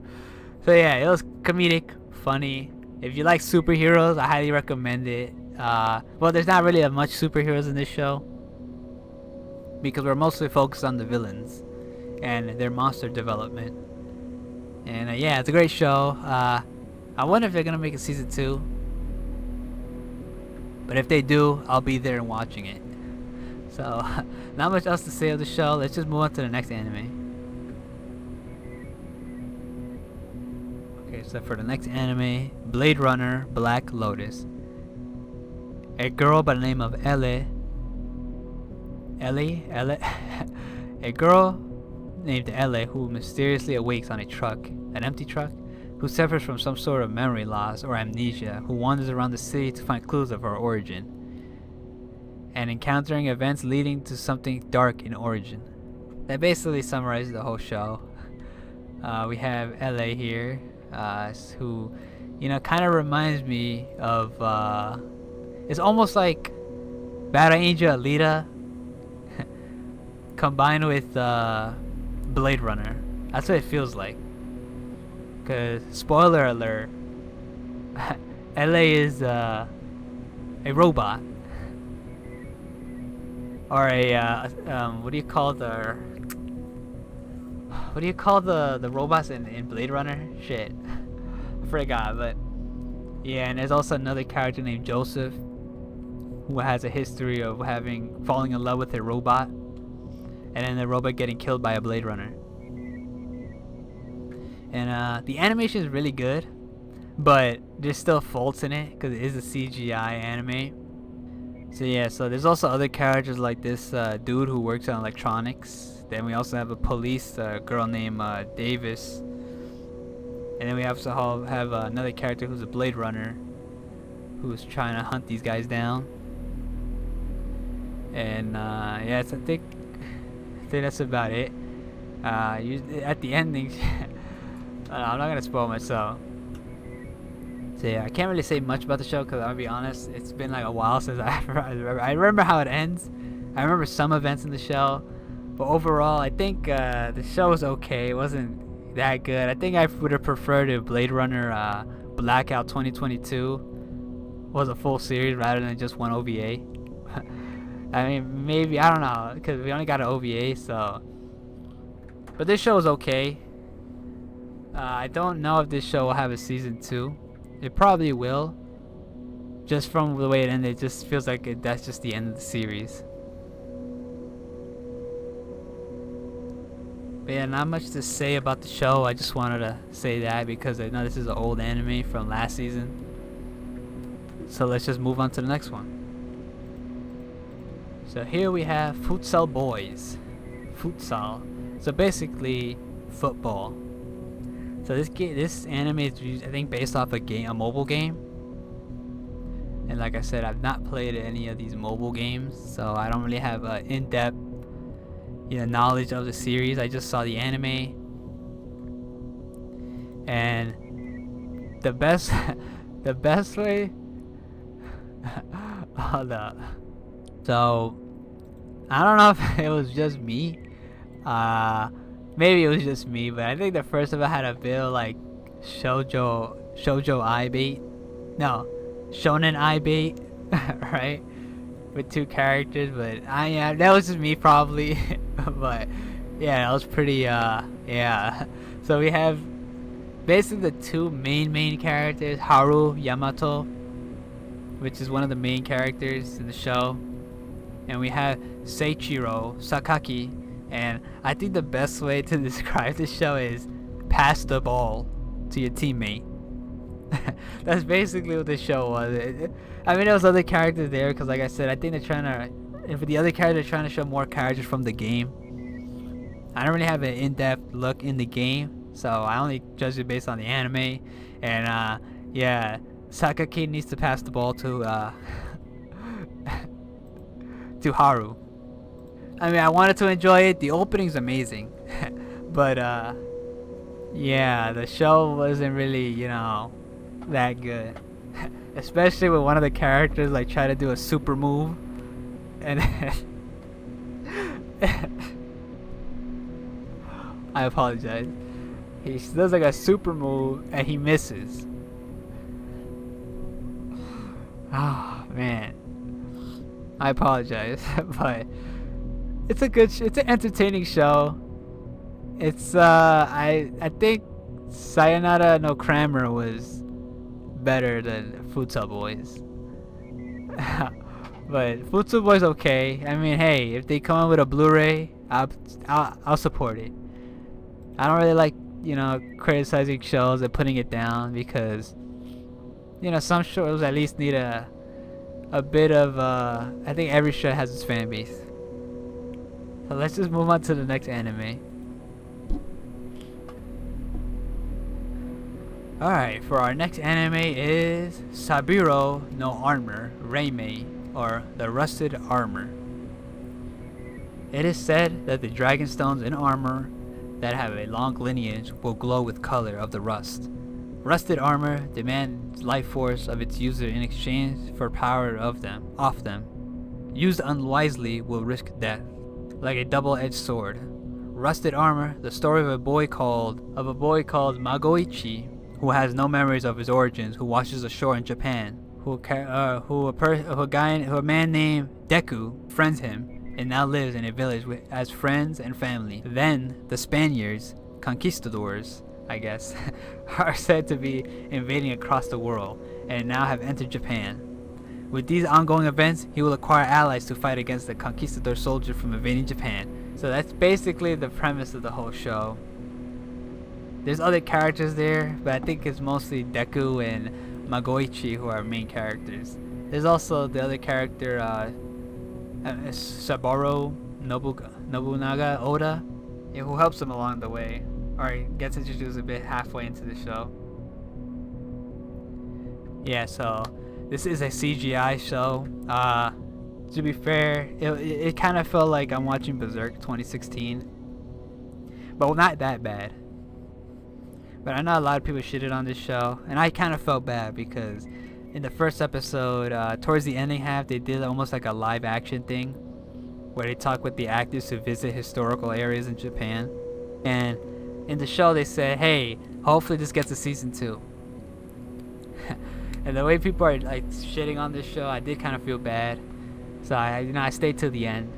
So yeah, it was comedic, funny. If you like superheroes, I highly recommend it. Well, there's not really much superheroes in this show because we're mostly focused on the villains and their monster development. And yeah, it's a great show. I wonder if they're gonna make a season 2. But if they do, I'll be there and watching it. So, not much else to say of the show. Let's just move on to the next anime. Okay, so for the next anime, Blade Runner Black Lotus. A girl by the name of Ellie. A girl named Ellie who mysteriously awakes on a truck, an empty truck, who suffers from some sort of memory loss or amnesia, who wanders around the city to find clues of her origin, and encountering events leading to something dark in origin. That basically summarizes the whole show. We have LA here, who, you know, kind of reminds me of, it's almost like Battle Angel Alita combined with Blade Runner. That's what it feels like. Cause spoiler alert, LA is a robot, or a what do you call the robots in Blade Runner? Shit, I forgot. But yeah, and there's also another character named Joseph who has a history of falling in love with a robot, and then the robot getting killed by a Blade Runner. And the animation is really good, but there's still faults in it because it is a CGI anime. So yeah, so there's also other characters like this dude who works on electronics. Then we also have a police girl named Davis. And then we also have another character who's a Blade Runner, who's trying to hunt these guys down. And yeah, I think that's about it. At the ending, I'm not gonna spoil myself. So yeah, I can't really say much about the show because I'll be honest, it's been like a while since I remember how it ends. I remember some events in the show, but overall, I think the show was okay. It wasn't that good. I think I would have preferred if Blade Runner Blackout 2022 was a full series rather than just one OVA. I mean, maybe, I don't know, because we only got an OVA, so. But this show is okay. I don't know if this show will have a season 2. It probably will. Just from the way it ended, it just feels like that's just the end of the series. But yeah, not much to say about the show. I just wanted to say that because I know this is an old anime from last season. So let's just move on to the next one. So here we have Futsal Boys. Futsal. So basically, football. So this anime is, I think, based off a mobile game. And like I said, I've not played any of these mobile games, so I don't really have in-depth, knowledge of the series. I just saw the anime, and the best way. Hold up. So I don't know if it was just me. Maybe it was just me, but I think the first time I had a bit like shoujo eye bait. No, shonen eye bait, right? With two characters, but yeah, that was just me probably. But yeah, that was pretty yeah. So we have basically the two main characters, Haru Yamato, which is one of the main characters in the show, and we have Seichiro Sakaki. And I think the best way to describe this show is pass the ball to your teammate. That's basically what this show was. I mean, there was other characters there because, like I said, I think they're trying to, and for the other characters, trying to show more characters from the game. I don't really have an in-depth look in the game, so I only judge it based on the anime. And yeah, Sakaki needs to pass the ball to to Haru. I mean, I wanted to enjoy it. The opening's amazing, but yeah, the show wasn't really, that good. Especially with one of the characters like try to do a super move, and I apologize. He does like a super move and he misses. Oh man, I apologize, but. It's an entertaining show. It's I think Sayonara no Kramer was better than Futsal Boys. But Futsal Boys okay. I mean, hey, if they come out with a Blu-ray, I'll support it. I don't really like, criticizing shows and putting it down because some shows at least need a bit of I think every show has its fan base. So let's just move on to the next anime. Alright, for our next anime is Saburo no Armor Reimei, or the Rusted Armor. It is said that the dragon stones in armor that have a long lineage will glow with color of the rust. Rusted armor demands life force of its user in exchange for power off them. Used unwisely will risk death. Like a double-edged sword. Rusted Armor, the story of a boy called Magoichi, who has no memories of his origins, who washes ashore in Japan, who a man named Deku friends him, and now lives in a village as friends and family. Then the Spaniards, conquistadors, I guess, are said to be invading across the world, and now have entered Japan. With these ongoing events, he will acquire allies to fight against the conquistador soldier from invading Japan. So that's basically the premise of the whole show. There's other characters there, but I think it's mostly Deku and Magoichi who are main characters. There's also the other character, Saburo Nobunaga Oda, yeah, who helps him along the way, or he gets introduced a bit halfway into the show. Yeah, so this is a CGI show. To be fair, it kind of felt like I'm watching Berserk 2016, but not that bad. But I know a lot of people shitted on this show, and I kind of felt bad because in the first episode, towards the ending half, they did almost like a live action thing where they talk with the actors to visit historical areas in Japan. And in the show, they said, hey, hopefully this gets a season 2. And the way people are like shitting on this show, I did kind of feel bad. So I stayed till the end.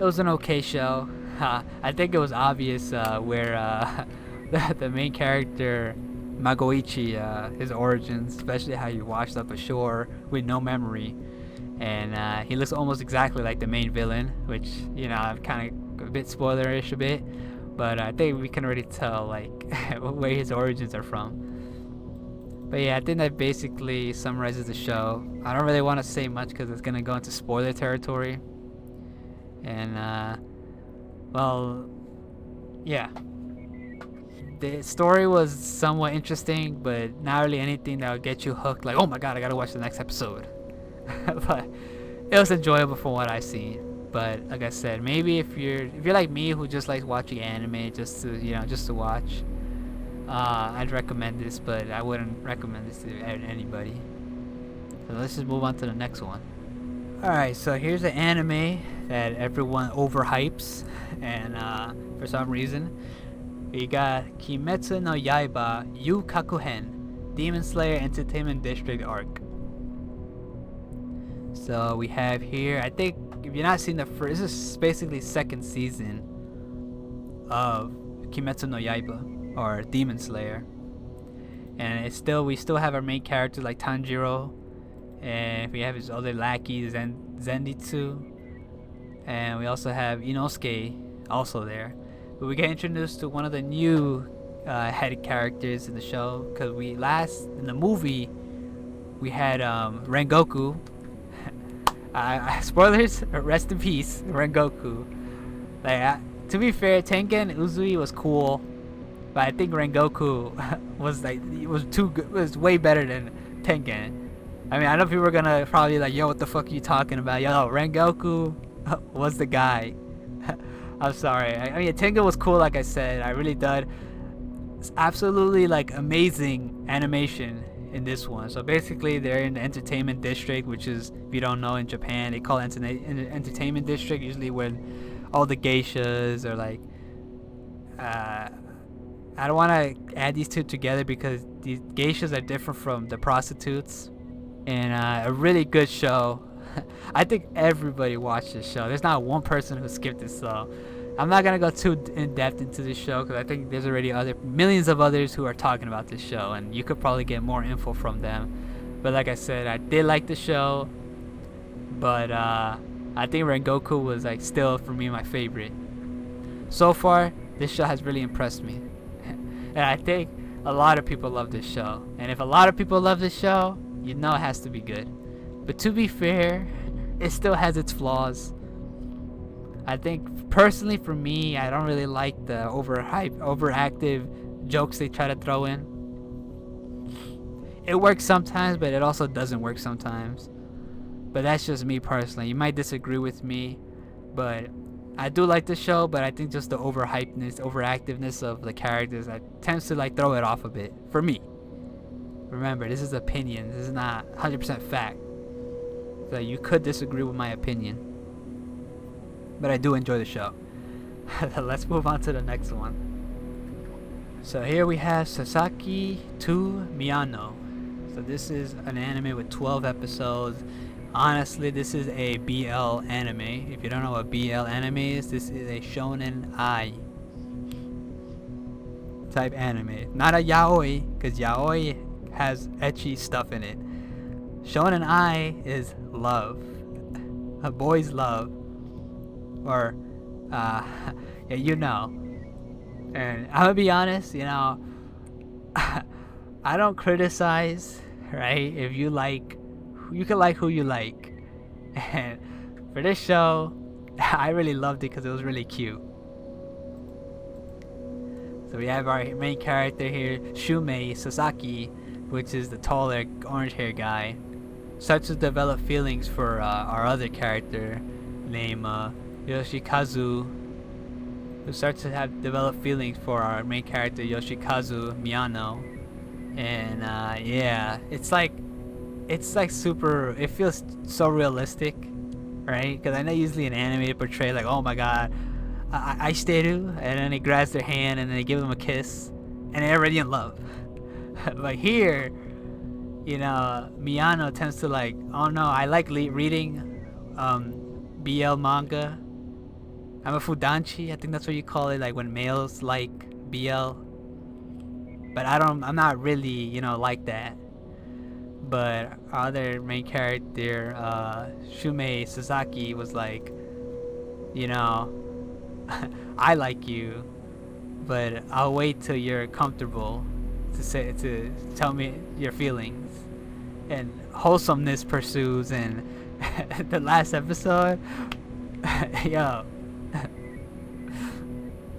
It was an okay show. I think it was obvious where the main character Magoichi, his origins, especially how he washed up ashore with no memory, and he looks almost exactly like the main villain, which I'm kind of a bit spoilerish a bit, but I think we can already tell like where his origins are from. But yeah, I think that basically summarizes the show. I don't really want to say much because it's gonna go into spoiler territory, and well, yeah. The story was somewhat interesting, but not really anything that would get you hooked. Like, oh my god, I gotta watch the next episode. But it was enjoyable from what I've seen. But like I said, maybe if you're like me who just likes watching anime just to watch, I'd recommend this. But I wouldn't recommend this to anybody. So let's just move on to the next one. Alright, so here's an anime that everyone overhypes, and for some reason. We got Kimetsu no Yaiba Yu Kakuhen, Demon Slayer Entertainment District Arc. So we have here, I think if you're not seeing the first, this is basically second season of Kimetsu no Yaiba, or Demon Slayer. And we still have our main character like Tanjiro, and we have his other lackey Zenitsu, and we also have Inosuke also there. But we get introduced to one of the new head characters in the show, because in the movie we had Rengoku. Spoilers, rest in peace, Rengoku. Like to be fair, Tengen Uzui was cool, but I think Rengoku was way better than Tengen. I mean, I know people are gonna probably like, yo, what the fuck are you talking about? Yo, Rengoku was the guy. I'm sorry. I mean, Tengen was cool, like I said. I really did. It's absolutely like amazing animation in this one. So basically, they're in the entertainment district, which is, if you don't know, in Japan, they call it entertainment district usually when all the geishas are like. I don't want to add these two together because these geishas are different from the prostitutes. And a really good show. I think everybody watched this show. There's not one person who skipped this, so I'm not gonna go too in depth into this show because I think there's already millions of others who are talking about this show, and you could probably get more info from them. But like I said, I did like the show, but I think Rengoku was like still for me my favorite. So far, this show has really impressed me, and I think a lot of people love this show. And if a lot of people love this show, you know it has to be good. But to be fair, it still has its flaws. I think personally for me, I don't really like the overactive jokes they try to throw in. It works sometimes, but it also doesn't work sometimes. But that's just me personally. You might disagree with me, but I do like the show, but I think just the overactiveness of the characters, tends to like throw it off a bit for me. Remember, this is opinion. This is not 100% fact. So you could disagree with my opinion, but I do enjoy the show. Let's move on to the next one. So here we have Sasaki to Miyano. So this is an anime with 12 episodes. Honestly, this is a BL anime. If you don't know what BL anime is, this is a shonen ai type anime. Not a yaoi, because yaoi has ecchi stuff in it. Shonen ai is love, a boy's love, or yeah, you know. And I'm gonna be honest, I don't criticize, right? If you like you can like who you like. And for this show, I really loved it because it was really cute. So we have our main character here, Shumei Sasaki, which is the taller orange hair guy. Starts to develop feelings for our other character named Yoshikazu, who starts to develop feelings for our main character Yoshikazu Miyano. And yeah, it's like super, it feels so realistic, right? Because I know usually in anime they portray like, oh my god, I Aishiteru, and then he grabs their hand and then they give them a kiss and they're already in love. But here, you know, Miyano tends to like, oh no, I like reading BL manga. I'm a fudanchi, I think that's what you call it, like when males like BL. But I'm not really, you know, like that. But our other main character, Shumei Sasaki, was like, you know, I like you, but I'll wait till you're comfortable to tell me your feelings. And wholesomeness pursues, and the last episode, yo,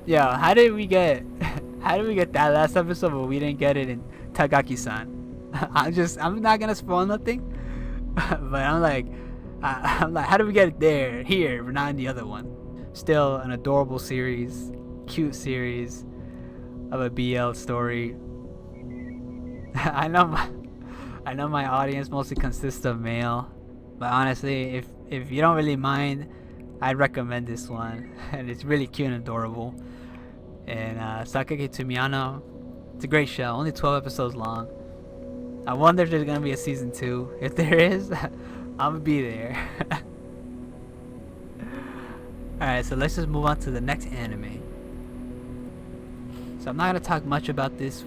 how did we get that last episode, but we didn't get it in Tagaki-san? I'm not gonna spoil nothing, but I'm like, how did we get it here, but not in the other one? Still an adorable series, cute series of a BL story. I know my audience mostly consists of male, but honestly, if you don't really mind, I'd recommend this one. And it's really cute and adorable. And Sakage to Miyano, it's a great show. Only 12 episodes long. I wonder if there's gonna be a season 2. If there is, I'm gonna be there. Alright, so let's just move on to the next anime. So I'm not gonna talk much about this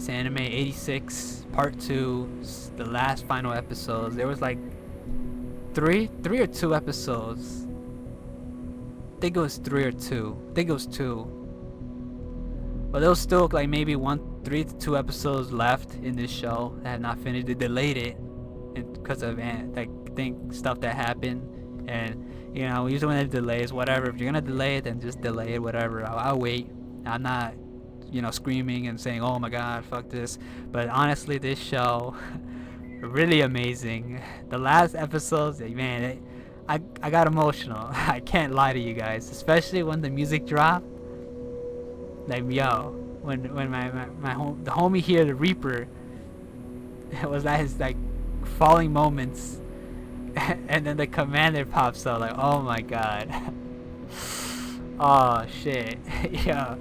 anime. 86 Part 2, the last final episodes. There was like three or 2 episodes. I think it was 3 or 2. I think it was 2. But there was still like maybe 3 to 2 episodes left in this show that had not finished. They delayed it because of like stuff that happened. And you know, usually when it delays, whatever. If you're gonna delay it, then just delay it. Whatever. I'll wait. I'm not, you know, screaming and saying, "Oh my God, fuck this." But honestly, this show, really amazing. The last episodes, man, I got emotional. I can't lie to you guys, especially when the music dropped. Like, yo, when the homie here, the Reaper, it was at his like falling moments, and then the commander pops up. Like, oh my god. Oh shit. Yo,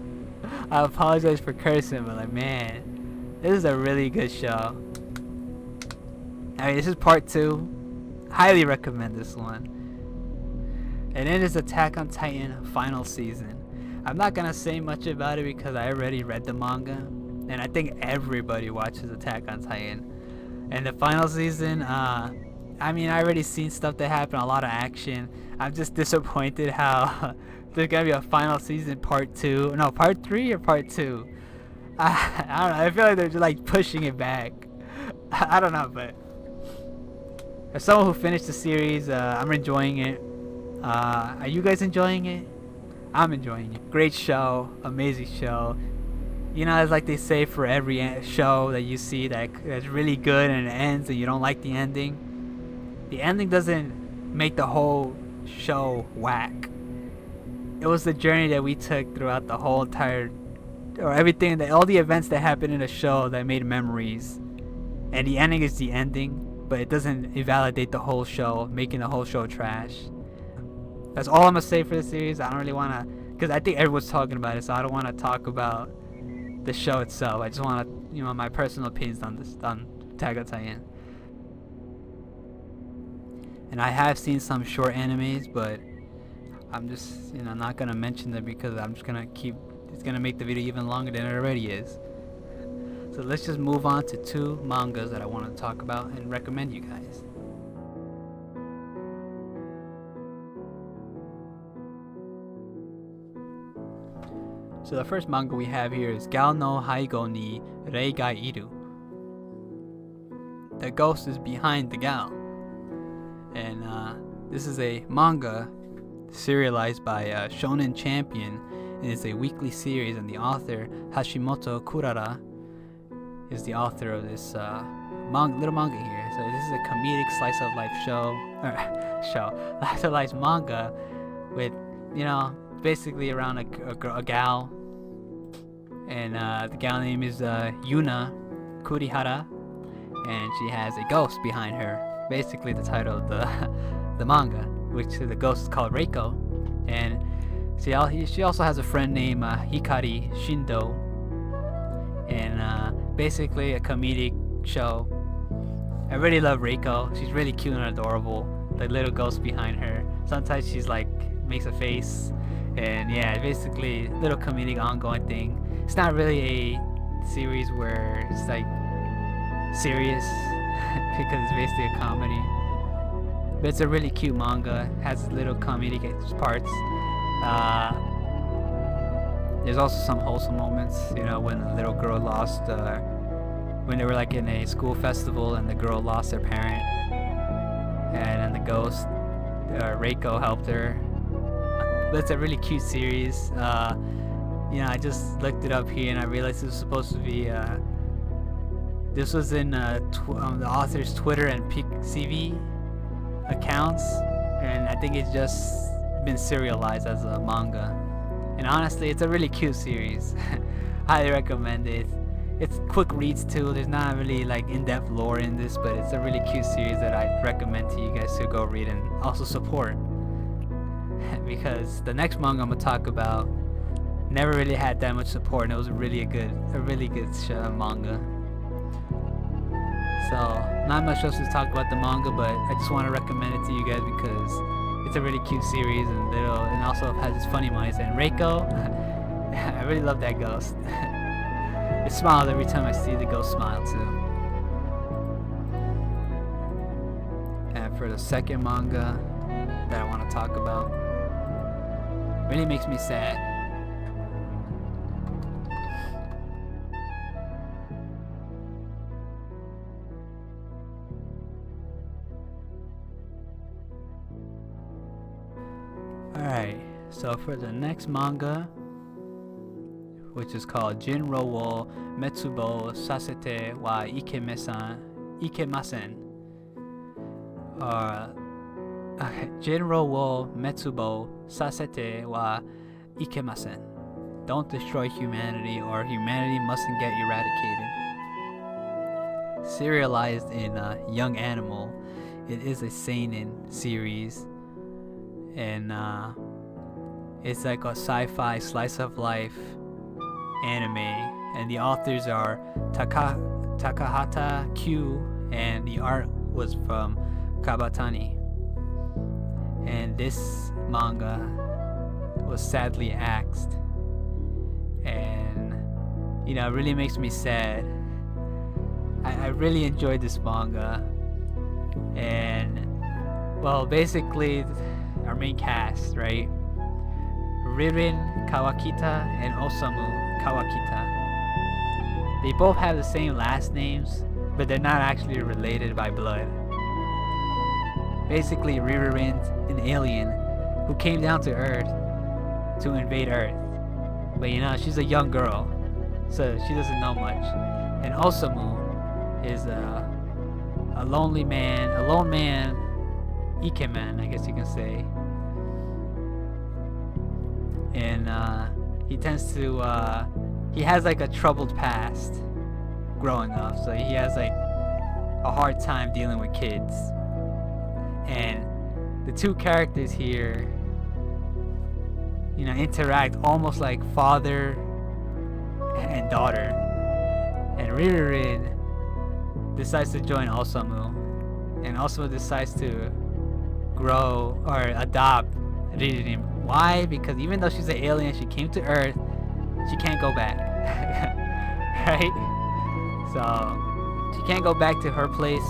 I apologize for cursing, but like, man, this is a really good show. I mean, this is part 2. Highly recommend this one. And then there's Attack on Titan final season. I'm not gonna say much about it because I already read the manga, and I think everybody watches Attack on Titan. And the final season, I mean, I already seen stuff that happened, a lot of action. I'm just disappointed how there's gonna be a final season part 2. No, part 3 or part 2. I don't know. I feel like they're just like pushing it back. I don't know, but as someone who finished the series, I'm enjoying it. Are you guys enjoying it? I'm enjoying it. Great show, amazing show. You know, it's like they say for every show that you see that's really good and it ends and you don't like the ending. The ending doesn't make the whole show whack. It was the journey that we took throughout the whole entire, or everything, all the events that happened in the show that made memories. And the ending is the ending, but it doesn't invalidate the whole show, making the whole show trash. That's all I'm gonna say for the series. I don't really wanna, because I think everyone's talking about it, so I don't want to talk about the show itself. I just want to, you know, my personal opinions on this, on Attack on Titan. And I have seen some short animes, but I'm just, you know, not gonna mention them because I'm just gonna it's gonna make the video even longer than it already is. So let's just move on to 2 mangas that I want to talk about and recommend you guys. So the first manga we have here is Gal no Haigo ni Rei ga Iru. The ghost is behind the gal. And this is a manga serialized by Shonen Champion, and it's a weekly series, and the author Hashimoto Kurara is the author of this little manga here. So this is a comedic slice of life slice of life manga with, you know, basically around a gal, and the gal name is Yuna Kurihara, and she has a ghost behind her. Basically the title of the manga, which the ghost is called Reiko, and she also has a friend named Hikari Shindo, and basically a comedic show. I really love Reiko. She's really cute and adorable. The little ghost behind her. Sometimes she's like makes a face, and yeah, basically little comedic ongoing thing. It's not really a series where it's like serious because it's basically a comedy. But it's a really cute manga. It has little comedic parts. There's also some wholesome moments, you know, when the little girl lost, when they were like in a school festival and the girl lost her parent, and then the ghost, Reiko, helped her. But it's a really cute series. You know, I just looked it up here and I realized it was supposed to be, this was in the author's Twitter and PicCV accounts, and I think it's just been serialized as a manga. And honestly, it's a really cute series. Highly recommend it. It's quick reads too. There's not really like in-depth lore in this, but it's a really cute series that I recommend to you guys to go read and also support. Because the next manga I'm gonna talk about never really had that much support, and it was a really good manga. So not much else to talk about the manga, but I just want to recommend it to you guys because it's a really cute series, and also has its funny moments. And Reiko, I really love that ghost. It smiles every time I see the ghost smile too. And for the second manga that I want to talk about, really makes me sad. Alright, so for the next manga, which is called Jinro wo Metsubo Sasete wa Ikemasen, Jinro wo Metsubo Sasete wa Ikemasen. Don't destroy humanity, or humanity mustn't get eradicated. Serialized in Young Animal, it is a seinen series, and it's like a sci-fi slice of life anime, and the authors are Takahata Q, and the art was from Kabatani. And this manga was sadly axed, and you know, it really makes me sad. I really enjoyed this manga, and well, basically our main cast, right? Ririn Kawakita and Osamu Kawakita. They both have the same last names, but they're not actually related by blood. Basically, Ririn's an alien who came down to Earth to invade Earth. But you know, she's a young girl, so she doesn't know much. And Osamu is a lone man, Ikemen, I guess you can say. And he tends to he has like a troubled past growing up, so he has like a hard time dealing with kids. And the two characters here, you know, interact almost like father and daughter. And Ririn decides to join Osamu, and Osamu decides to grow or adopt Ririn. Why? Because even though she's an alien, she came to Earth, she can't go back. Right? So she can't go back to her place.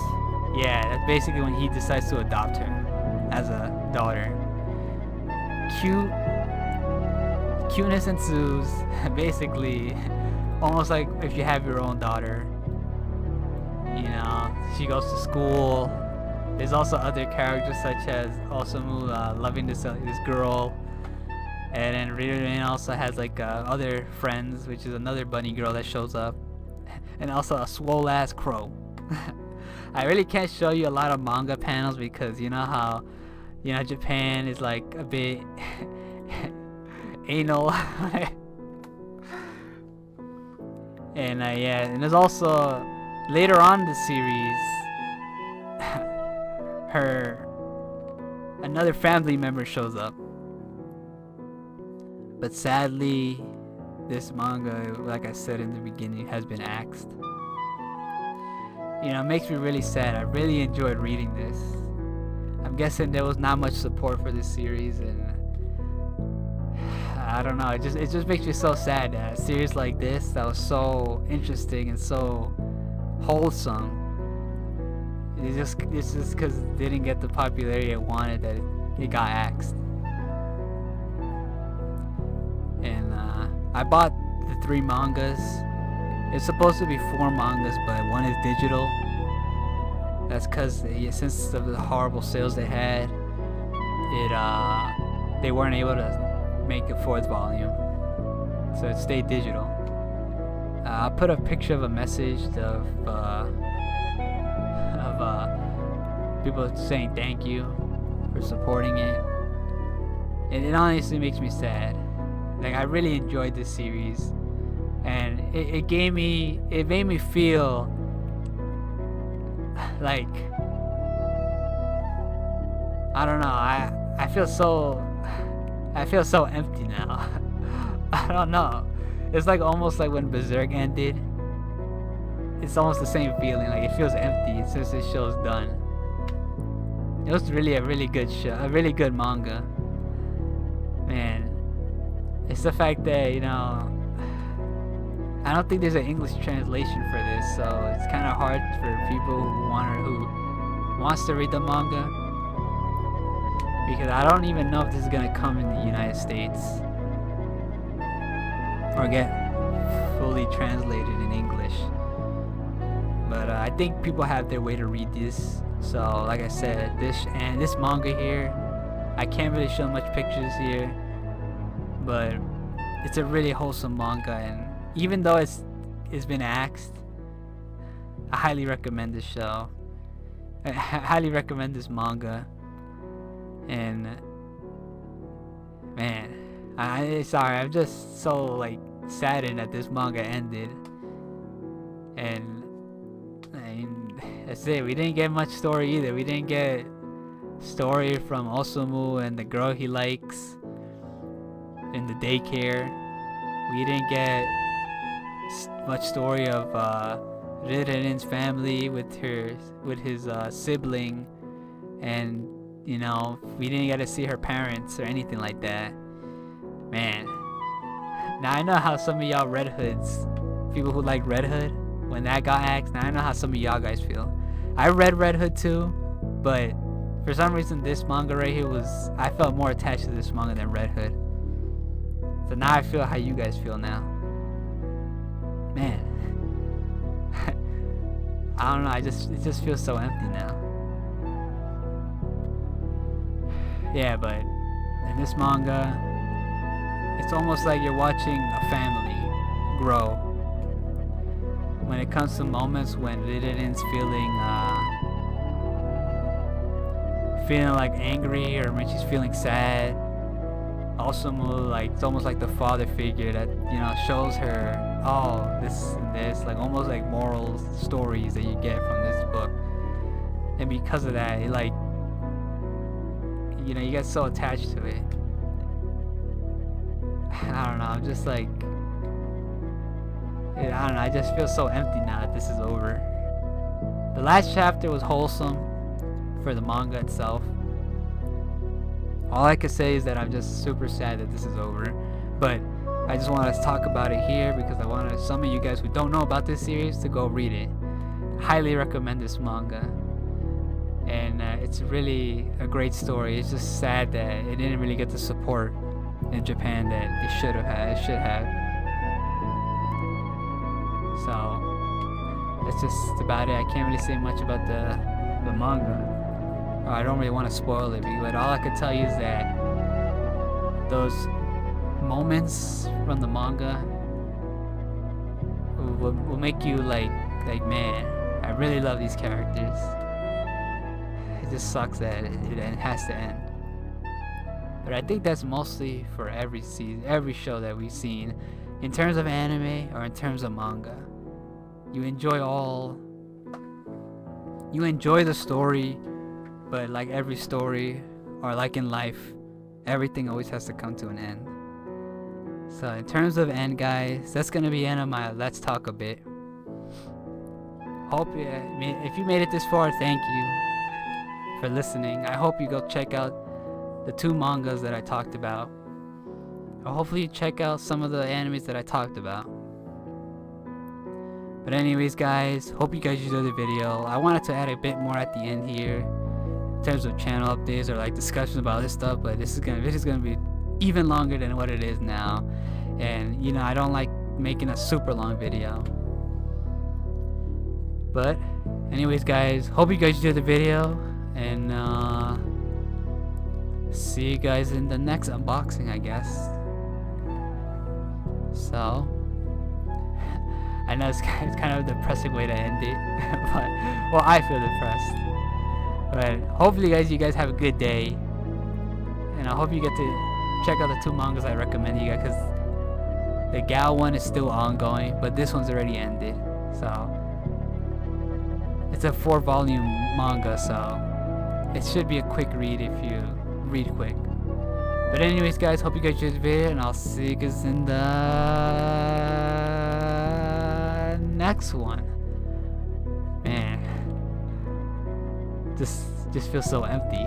Yeah, that's basically when he decides to adopt her as a daughter. Cuteness ensues. Basically, almost like if you have your own daughter. You know, she goes to school, There's also other characters such as Osamu loving this girl, and then Ririn also has like other friends, which is another bunny girl that shows up, and also a swole ass crow. I really can't show you a lot of manga panels because you know how, you know, Japan is like a bit anal. And yeah, and there's also later on in the series, another family member shows up. But sadly, this manga, like I said in the beginning, has been axed. You know, it makes me really sad. I really enjoyed reading this. I'm guessing there was not much support for this series, and I don't know. It just makes me so sad that a series like this that was so interesting and so wholesome, it's just because it didn't get the popularity it wanted that it got axed. And I bought the 3 mangas. It's supposed to be 4 mangas, but 1 is digital. That's because since of the horrible sales they had, they weren't able to make a 4th volume, so it stayed digital. I'll put a picture of a message of people saying thank you for supporting it, and it honestly makes me sad. Like, I really enjoyed this series, and it made me feel like, I don't know, I feel so empty now. I don't know. It's like almost like when Berserk ended. It's almost the same feeling. Like, it feels empty since this show's done. It was really a really good show, a really good manga. Man, it's the fact that, you know, I don't think there's an English translation for this, so it's kind of hard for people who wants to read the manga, because I don't even know if this is gonna come in the United States or get fully translated in English. But I think people have their way to read this. So like I said, this manga here, I can't really show much pictures here, but it's a really wholesome manga, and even though it's been axed, I highly recommend this show. I highly recommend this manga. And man, sorry, I'm just so like saddened that this manga ended. And I mean, that's it. We didn't get much story either. We didn't get story from Osamu and the girl he likes in the daycare. We didn't get much story of Ririn's family with his sibling, and you know, we didn't get to see her parents or anything like that. Man, now I know how some of y'all Red Hoods, people who like Red Hood, when that got axed, now I know how some of y'all guys feel. I read Red Hood too, but for some reason this manga right here I felt more attached to this manga than Red Hood. So now I feel how you guys feel now. Man, I don't know, it just feels so empty now. Yeah, but in this manga, it's almost like you're watching a family grow. When it comes to moments when Ririn's feeling like angry, or when she's feeling sad, also like it's almost like the father figure that, you know, shows her, oh, this and this, like almost like moral stories that you get from this book. And because of that, it like, you know, you get so attached to it. I don't know, I'm just like, I don't know, I just feel so empty now that this is over. The last chapter was wholesome for the manga itself. All I can say is that I'm just super sad that this is over, but I just want to talk about it here because I want some of you guys who don't know about this series to go read it. Highly recommend this manga, and it's really a great story. It's just sad that it didn't really get the support in Japan that it should have. So that's just about it. I can't really say much about the manga. I don't really want to spoil it, but all I can tell you is that those moments from the manga will make you like man, I really love these characters. It just sucks that it has to end. But I think that's mostly for every season, every show that we've seen, in terms of anime or in terms of manga. You enjoy the story, but like every story, or like in life, everything always has to come to an end. So in terms of end, guys, that's gonna be end of my Let's Talk a Bit. If you made it this far, thank you for listening. I hope you go check out the 2 mangas that I talked about, or hopefully you check out some of the animes that I talked about. But anyways, guys, hope you guys enjoyed the video. I wanted to add a bit more at the end here in terms of channel updates or like discussions about this stuff, but this is gonna be even longer than what it is now. And you know, I don't like making a super long video. But anyways, guys, hope you guys enjoyed the video, and see you guys in the next unboxing, I guess. So I know it's kind of a depressing way to end it, but well, I feel depressed. But hopefully, you guys have a good day, and I hope you get to check out the 2 mangas I recommend you guys, because the Gal one is still ongoing, but this one's already ended. So it's a 4-volume manga, so it should be a quick read if you read quick. But anyways, guys, hope you guys enjoyed the video, and I'll see you guys in the next one. Man, just feels so empty.